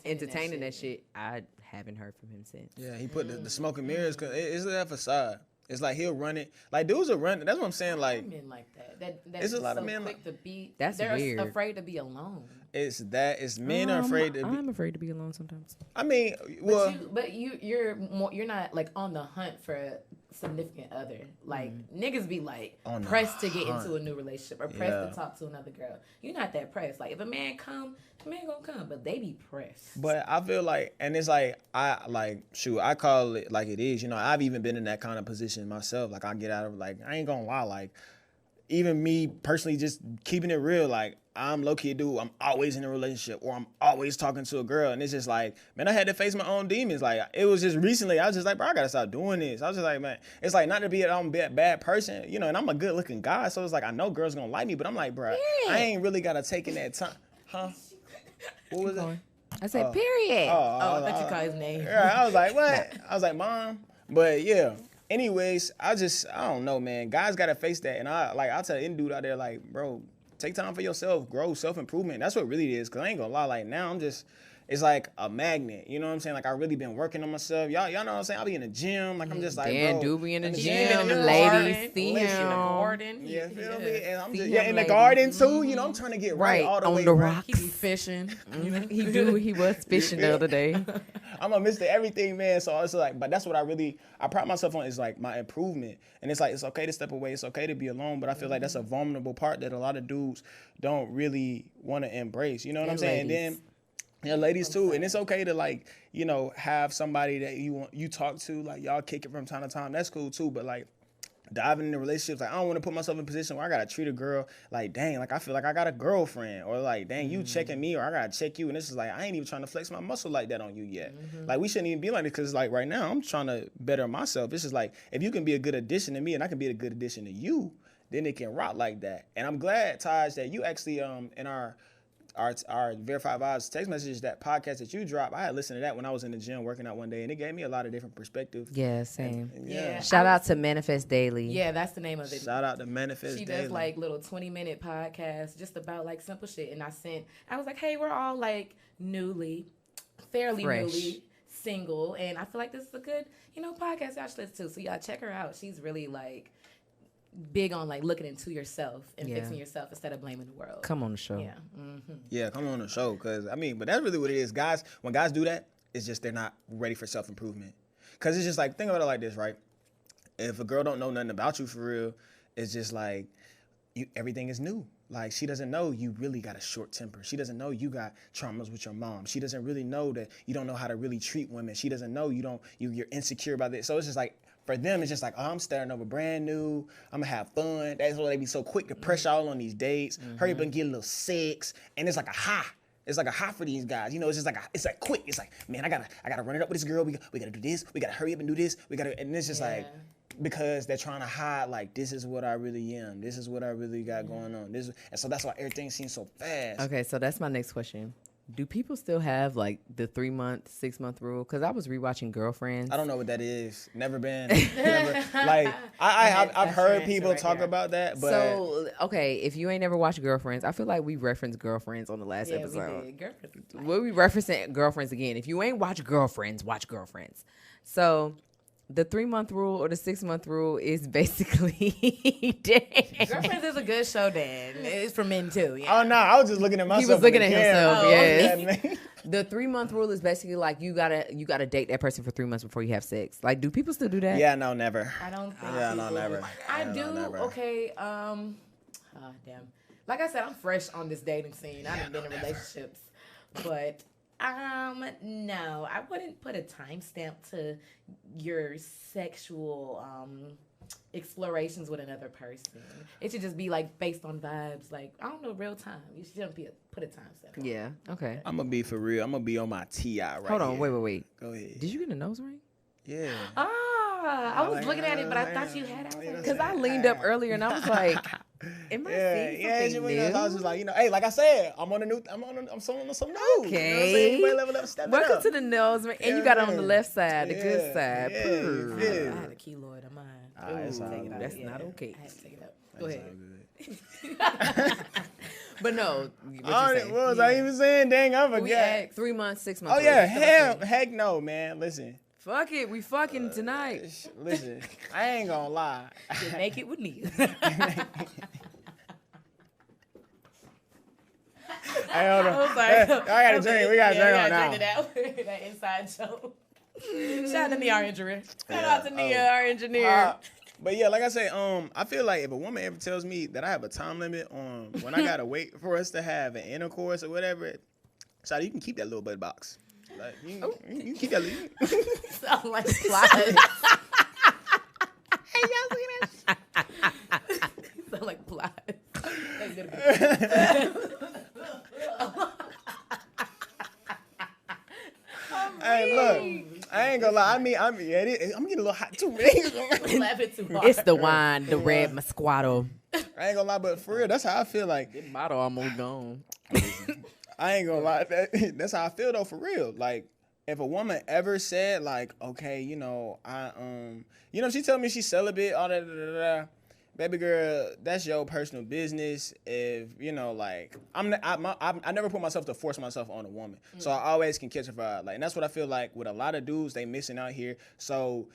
entertaining that shit, I haven't heard from him since. Yeah, he put the smoke and mirrors because it's that facade. It's like he'll run it. Like dudes will run it. That's what I'm saying. Like men like that. It's a lot of so men quick like- to be. That's they're weird. afraid to be alone. it's men are afraid to be. I'm afraid to be alone sometimes. I mean, well, But you're not like on the hunt for a significant other. Like niggas be like On the pressed to get hunt. into a new relationship or pressed Yeah. to talk to another girl. You're not that pressed. Like if a man come, the man gonna come. But they be pressed. but I feel like, and it's like I call it like it is. You know, I've even been in that kind of position myself. Like I get out of like I ain't gonna lie, like even me personally just keeping it real, like I'm low key dude, I'm always in a relationship or I'm always talking to a girl, and it's just like, man, I had to face my own demons. Like it was just recently, I was just like, bro, I gotta stop doing this. I was just like, man, it's like not to be I'm a bad person, you know, and I'm a good looking guy, so it's like I know girls gonna like me, but I'm like, bro, I ain't really gotta take in that time, huh? What was it? I said, period. I thought you called his name. Yeah, I was like, what? I was like, Mom. But yeah. Anyways, I don't know, man. Guys gotta face that. And I'll tell any dude out there, like, bro, take time for yourself, grow, self-improvement. That's what really it is. Cause I ain't gonna lie, like now it's like a magnet. You know what I'm saying? Like I really been working on myself. Y'all know what I'm saying? I'll be in the gym. Like I'm just like, Dan bro. do be in the gym, in the ladies. See in the him. garden. Yeah, feel me? And I'm See just him, in the ladies. garden too. You know, I'm trying to get right all the on way the right. rocks. He be fishing. He was fishing the other day. I'm a Mr. Everything, man. So it's like, but that's what I pride myself on is like my improvement. And it's like, it's okay to step away. It's okay to be alone. But I feel like that's a vulnerable part that a lot of dudes don't really want to embrace. You know what I'm saying? ladies. And then, yeah, ladies too. And it's okay to like, you know, have somebody that you talk to, like y'all kick it from time to time. That's cool too. But like, diving into relationships, like I don't want to put myself in a position where I gotta treat a girl like, dang, like I feel like I got a girlfriend, or like, dang, you checking me, or I gotta check you, and this is like I ain't even trying to flex my muscle like that on you yet. Like we shouldn't even be like this, because like right now I'm trying to better myself. It's just like if you can be a good addition to me and I can be a good addition to you, then it can rock like that. And I'm glad, Taj, that you actually in our Verified Vibes text message, that podcast that you dropped, I had listened to that when I was in the gym working out one day, and it gave me a lot of different perspective. Yeah, same. And Yeah. Shout out to Manifest Daily. Yeah, that's the name of it. Shout out to Manifest She Daily. does like little 20-minute podcasts just about like simple shit. And I was like, hey, we're all like fairly Fresh. newly single. And I feel like this is a good, podcast y'all should listen to. So y'all check her out. She's really like big on like looking into yourself and fixing yourself instead of blaming the world. Come on the show. Yeah. Mm-hmm. Yeah, come on the show, because but that's really what it is. Guys, when guys do that, it's just they're not ready for self-improvement. Because it's just like, think about it like this, right? If a girl don't know nothing about you for real, it's just like everything is new. Like, she doesn't know you really got a short temper. She doesn't know you got traumas with your mom. She doesn't really know that you don't know how to really treat women. She doesn't know you're insecure about this. So it's just like, for them, it's just like, oh, I'm starting over brand new. I'm going to have fun. That's why they be so quick to press y'all on these dates. Hurry up and get a little sex. And it's like a high. It's like a high for these guys. It's just like, it's like quick. It's like, man, I gotta run it up with this girl. We got to do this. We got to hurry up and do this. And it's just like, because they're trying to hide, like, this is what I really am. This is what I really got going on. And so that's why everything seems so fast. Okay, so that's my next question. Do people still have like the 3-month, 6-month rule? Because I was rewatching Girlfriends. I don't know what that is. Never been. Never. Like I've heard people talk about that, but so okay, if you ain't never watched Girlfriends, I feel like we referenced Girlfriends on the last episode. We did. Girlfriends. We'll be referencing Girlfriends again. If you ain't watched Girlfriends, watch Girlfriends. So the 3-month rule or the 6-month rule is basically Girlfriends is a good show, Dan. It's for men too. Yeah. oh no, I was just looking at myself. He was looking in the at himself. camera. Yes. The 3-month rule is basically like you gotta date that person for 3 months before you have sex. Like, do people still do that? Yeah, no, never. I don't think Yeah, no, people- never. I Yeah, do. no, never. Okay. Damn. Like I said, I'm fresh on this dating scene. I haven't been in relationships, but no, I wouldn't put a timestamp to your sexual explorations with another person. It should just be like based on vibes. Like, I don't know, real time. You shouldn't put a timestamp. Yeah. Okay. I'm gonna be for real. I'm gonna be on my TI right Hold on. here. Wait. Go ahead. Did you get a nose ring? Yeah. I was looking at it, but I thought you had it. Because I leaned up earlier and I was like, am I seeing something new? I was just like, hey, like I said, I'm on some new. Okay. You know what I'm saying? You better level up, step it Welcome up. to the nose ring. And you got it on the left side, the good side. Yeah, Purr. you feel I me? had a keloid on mine. It's all Take it good. out. That's Yeah, not okay. I had to take it out. Go It's ahead. all good. But no, what you What was I even saying? Dang, I We forgot. at 3 months, 6 months. Oh yeah, heck no, man. Listen, Fuck it, we fucking tonight. listen. I ain't gonna lie. Get naked with Nia. Hey, hold on. I'm sorry. I got a drink. We got a drink on now. That inside joke. Shout out to Nia, our engineer. Shout out to Nia, our engineer. But yeah, like I say, I feel like if a woman ever tells me that I have a time limit on when I gotta wait for us to have an intercourse or whatever, so you can keep that little butt box. Like you can keep that. Sound like flies. Hey, y'all see that? Sound like flies. Hey, look, I ain't gonna lie. I'm getting a little hot too, man. Laughing too hard. It's the wine, the red Moscato. I ain't gonna lie, but for real, that's how I feel. Like, That bottle almost gone. I ain't gonna lie. That's how I feel though, for real. Like, if a woman ever said like, okay, she tell me she's celibate, all that, baby girl, that's your personal business. If I never put myself to force myself on a woman, so I always can catch a vibe. Like, and that's what I feel like with a lot of dudes, they missing out here. So,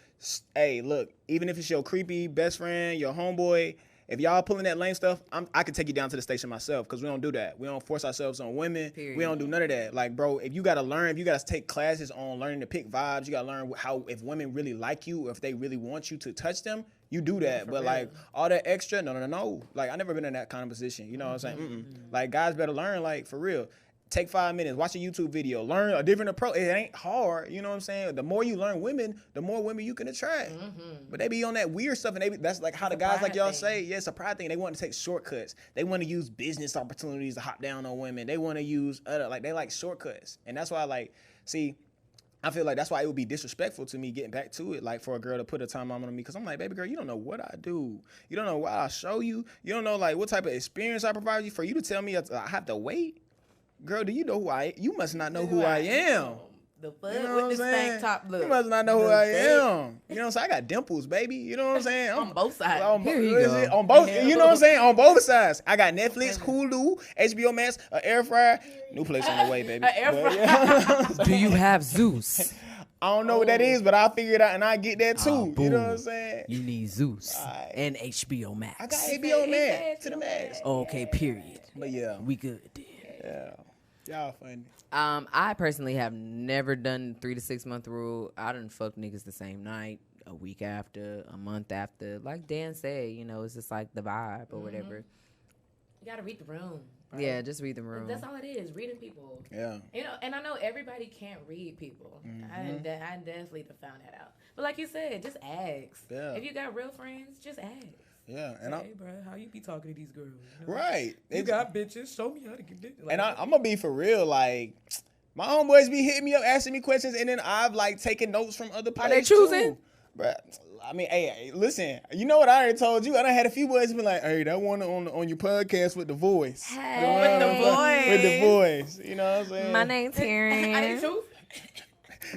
hey, look, even if it's your creepy best friend, your homeboy. If y'all pulling that lame stuff, I could take you down to the station myself, because we don't do that. We don't force ourselves on women. Period. We don't do none of that. Like, bro, if you got to take classes on learning to pick vibes, you got to learn if women really like you, or if they really want you to touch them, you do that. But, like, all that extra, no. Like, I never been in that kind of position. You know what I'm saying? Like, guys better learn, like, for real. Take 5 minutes, watch a YouTube video, learn a different approach. It ain't hard, you know what I'm saying? The more you learn women, the more women you can attract. But they be on that weird stuff, and that's like how the guys like y'all say, yeah, it's a pride thing. They want to take shortcuts. They want to use business opportunities to hop down on women. They want to use they like shortcuts, and that's why I feel like that's why it would be disrespectful to me getting back to it, like for a girl to put a time on me, because I'm like, baby girl, you don't know what I do. You don't know what I show you. You don't know like what type of experience I provide you for you to tell me I have to wait. Girl, do you know who I am? You must not know who I am. The fuck with the stank top look. You must not know who I am. You know what I'm saying? I got dimples, baby. You know what I'm saying? On both sides. Here you go. On both, you know what I'm saying? On both sides. I got Netflix, Hulu, HBO Max, an air fryer. New place on the way, baby. An air fryer. Do you have Zeus? I don't know what that is, but I'll figure it out and I get that too. You know what I'm Boom. saying? You need Zeus and HBO Max. I got HBO Max to the max. Okay, period. But yeah. We good then. Yeah. Y'all funny. I personally have never done 3 to 6 month rule. I done fuck niggas the same night, a week after, a month after. Like Dan said, it's just like the vibe or whatever. You gotta read the room. Bro. Yeah, just read the room. That's all it is, reading people. Yeah. And I know everybody can't read people. I definitely found that out. But like you said, just ask. Yeah. If you got real friends, just ask. Yeah, and hey, bro, how you be talking to these girls? Right. You got bitches. Show me how to get it. Like, and I'm gonna be for real. Like, my homeboys be hitting me up, asking me questions, and then I've like taken notes from other players. Are they choosing? Bro, I mean, hey, listen. You know what I already told you? I done had a few boys be like, "Hey, that one on your podcast with the voice." Hey, with the voice. You know what I'm saying? My name's Taryn. I didn't choose.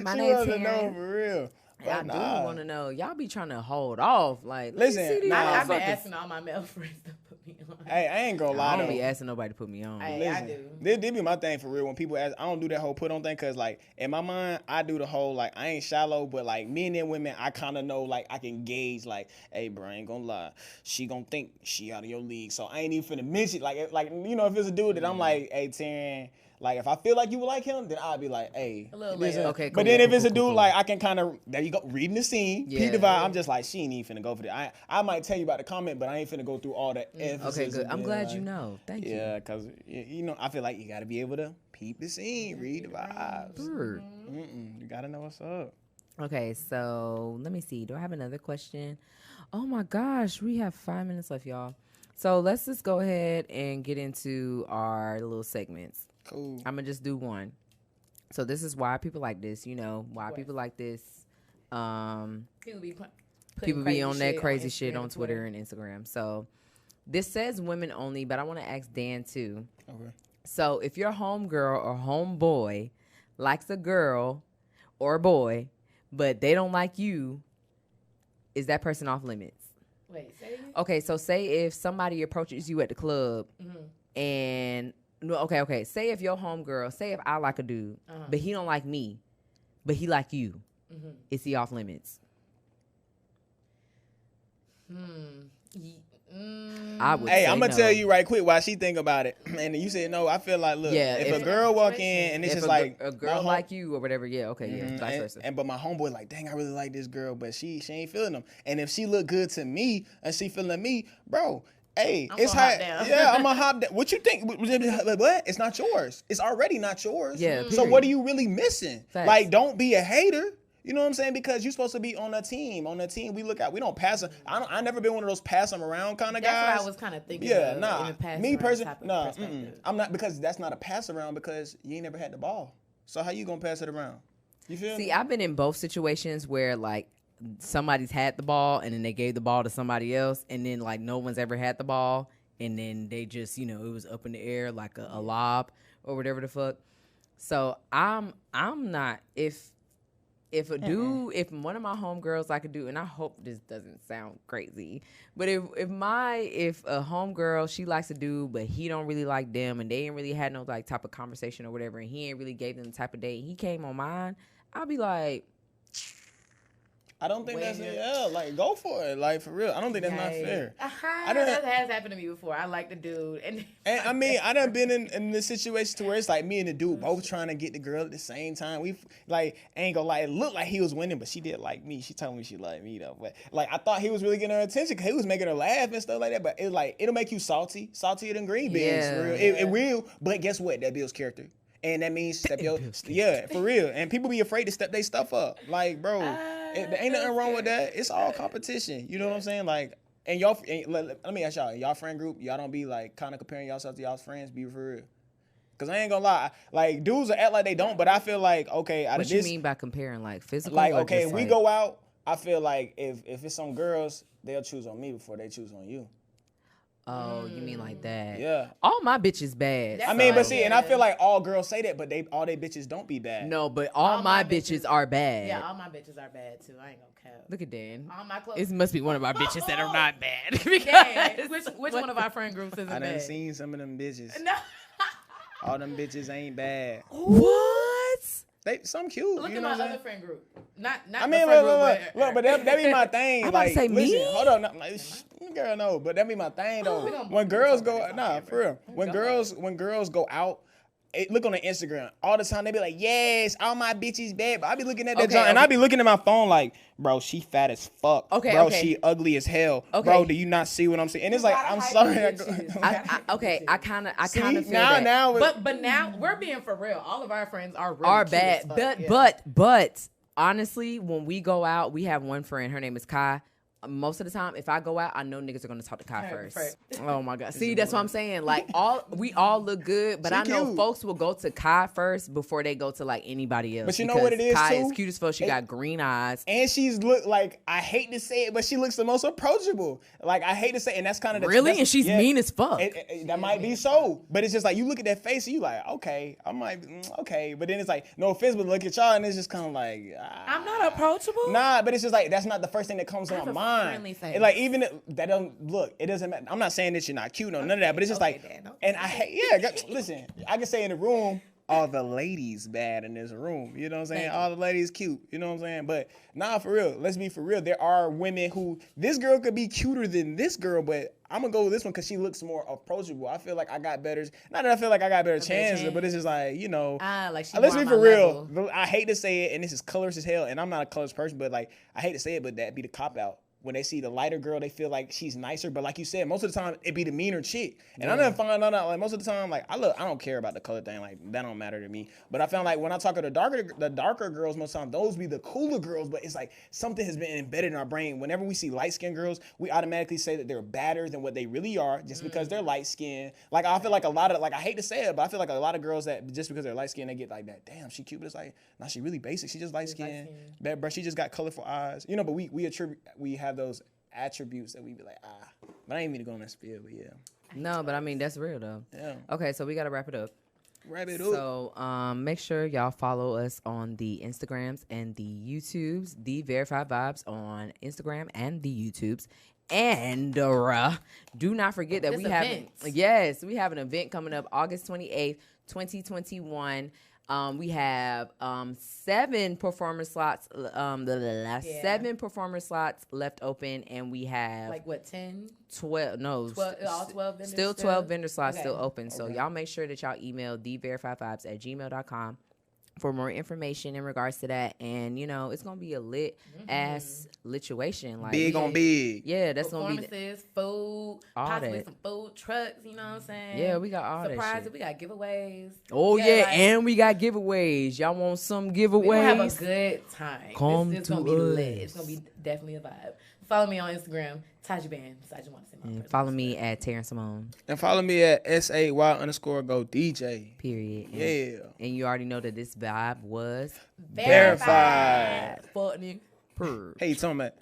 My name's Taryn. Know for real. I do want to know. Y'all be trying to hold off. Like, listen, I've been asking all my male friends to put me on. Hey, I ain't gonna lie. I don't be asking nobody to put me on. Hey, I do. This be my thing for real. When people ask, I don't do that whole put on thing, because like in my mind, I do the whole like I ain't shallow, but like me and them women, I kind of know like I can gauge like, hey, bro, I ain't gonna lie, she gonna think she out of your league, so I ain't even finna mention like if it's a dude that I'm like, hey, Taryn. Like, if I feel like you would like him, then I'll be like, hey. A little later. Okay, cool. But then if it's a dude, like, I can kind of, there you go, reading the scene, peep the vibe. I'm just like, she ain't even finna go for that. I might tell you about the comment, but I ain't finna go through all the emphasis. Okay, good. I'm glad you know. Thank you. Yeah, because, I feel like you got to be able to peep the scene, read the vibes. Sure. You got to know what's up. Okay, so let me see. Do I have another question? Oh, my gosh. We have 5 minutes left, y'all. So let's just go ahead and get into our little segments. Cool. I'm gonna just do one. So this is why people like this, why people like this. People be on that crazy shit on Twitter and Instagram. So this says women only, but I want to ask Dan too. Okay. So if your homegirl or homeboy likes a girl or a boy, but they don't like you, is that person off limits? Wait, say it again? Okay, so say if somebody approaches you at the club and okay. Say if your homegirl, say if I like a dude, but he don't like me, but he like you, is he off limits? I would. Hey, I'm gonna tell you right quick why she think about it, and you said no. I feel like, look, if a girl walk in and it's just like a girl like you or whatever, vice versa. But my homeboy like, dang, I really like this girl, but she ain't feeling them. And if she look good to me and she feeling me, bro. Hey, it's hot. Yeah, I'm gonna hop down. What you think? What? It's not yours. It's already not yours. Yeah. So what are you really missing? Facts. Like, don't be a hater. You know what I'm saying? Because you're supposed to be on a team. On a team, we look out. We don't pass. I never been one of those pass them around kind of guys. That's what I was kind of thinking. Yeah, of, nah. In the past Me personally, nah. I'm not, because that's not a pass around, because you ain't never had the ball. So how you gonna pass it around? You feel me? See, I've been in both situations where like somebody's had the ball and then they gave the ball to somebody else, and then like no one's ever had the ball, and then they just, you know, it was up in the air like a lob or whatever the fuck. So I'm not, if one of my homegirls I could do, and I hope this doesn't sound crazy, but if a homegirl, she likes to do, but he don't really like them, and they ain't really had no like type of conversation or whatever, and he ain't really gave them the type of date, he came on mine, I'll be like, I don't think that's it. Yeah, like go for it, like for real. I don't think that's not fair. That has happened to me before. I like the dude, and I mean, I done been in this situation to where it's like me and the dude both trying to get the girl at the same time. We like, ain't gonna lie, it looked like he was winning, but she did like me. She told me she liked me though. But like, I thought he was really getting her attention because he was making her laugh and stuff like that. But it like, it'll make you saltier than green beans. Yeah. For real. It will. But guess what? That builds character. And that means for real. And people be afraid to step their stuff up. Like, bro, there ain't nothing wrong with that. It's all competition. You know what I'm saying? Like, and y'all, let me ask y'all friend group, y'all don't be like kind of comparing yourself to y'all's friends. Be for real. Cause I ain't gonna lie, like dudes will act like they don't, but I feel like, okay, out what of this, you mean by comparing, like physical? like, or okay, just, we like, go out. I feel like if it's some girls, they'll choose on me before they choose on you. Oh, you mean like that? Yeah. All my bitches bad. I mean, but see, and I feel like all girls say that, but all they bitches don't be bad. No, but all my bitches are bad. Yeah, all my bitches are bad too. I ain't gonna cap. Look at Dan. All my clothes. It must be one of our bitches that are not bad. Dan, which one of our friend groups isn't I bad? done seen some of them bitches. No. All them bitches ain't bad. What? They some cute. Look you at know my what I'm other saying? friend group. Not I mean, the friend look, but that be my thing. I'm about to Like, say listen, me? hold on, like, girl, no, but that be my thing though. When girls go, for real. When girls go out, look on the Instagram all the time. They be like, yes, all my bitches bad. But I be looking at that junk, and I be looking at my phone like, bro, she fat as fuck. Bro, she ugly as hell. Bro, do you not see what I'm saying? And it's like, I'm sorry. I kind of feel that. Now, but now we're being for real. All of our friends are really cute bad. as fuck, But honestly, when we go out, we have one friend. Her name is Kai. Most of the time, if I go out, I know niggas are gonna talk to Kai first. Oh my god! See, that's what I'm saying. Like we all look good, but I know cute. folks will go to Kai first before they go to like anybody else. But you know what it is, Kai too? is cute as fuck. She got green eyes, and she's look like, I hate to say it, but she looks the most approachable. Like, I hate to say it, and that's kind of really, and she's mean as fuck. That might be so, but it's just like you look at that face and you like, okay, I might, okay, but then it's like, no offense, but look at y'all, and it's just kind of like, I'm not approachable. Nah, but it's just like that's not the first thing that comes to my mind. Friendly face. Like even that don't look, it doesn't matter. I'm not saying that you're not cute or none of that, but it's just like, Dan, and I hate, listen, I can say in the room, all the ladies bad in this room. You know what I'm saying? All the ladies cute. You know what I'm saying? But nah, for real. Let's be for real. There are women who, this girl could be cuter than this girl, but I'm going to go with this one because she looks more approachable. I feel like I got better, not that I feel like I got better chances, but it's just like, you know. Like let's be for real. I hate to say it, and this is colorist as hell, and I'm not a colorist person, but like, I hate to say it, but that be the cop out. When they see the lighter girl, they feel like she's nicer. But like you said, most of the time it be the meaner chick. And I didn't find out like most of the time, like I don't care about the color thing. Like that don't matter to me. But I found like when I talk to the darker girls, most of the time those be the cooler girls. But it's like something has been embedded in our brain. Whenever we see light skinned girls, we automatically say that they're badder than what they really are just because they're light skinned. Like I feel like a lot of, like I hate to say it, but I feel like a lot of girls that just because they're light skinned, they get like that. Damn, she cute, but it's like, nah, she really basic. She just light skinned. Bad, bro. She just got colorful eyes. You know, but we have those attributes that we be like, but I ain't mean to go on that spiel, but yeah. No, but I mean that's real though. Yeah. Okay, so we gotta wrap it up. So make sure y'all follow us on the Instagrams and the YouTubes, the Verified Vibes on Instagram and the YouTubes. And do not forget that we have an event coming up August 28th, 2021. We have 7 performer slots. 7 performer slots left open, and we have like what 10, 12? No, 12, all 12 vendors. Still 12 vendor slots still open. Okay. So y'all make sure that y'all email theverifiedvibes@gmail.com. for more information in regards to that. And, you know, it's going to be a lit ass lituation. Like, Big on big. Yeah, that's going to be. Performances, food, All possibly that. some food trucks, you know what I'm saying? Yeah, we got all that Surprises, shit. we got giveaways. Oh, Yeah, yeah, like, and we got giveaways. Y'all want some giveaways? we gonna have a good time. Come It's to gonna be lit. us. It's gonna be definitely a vibe. Follow me on Instagram, Taji Bands. I just want to say my And personal follow me Instagram. at Terrence Simone, And follow me at SAY_go DJ. period. And, Yeah. and you already know that this vibe was Verified. Fuck, nigga. purr. Hey, Tomac.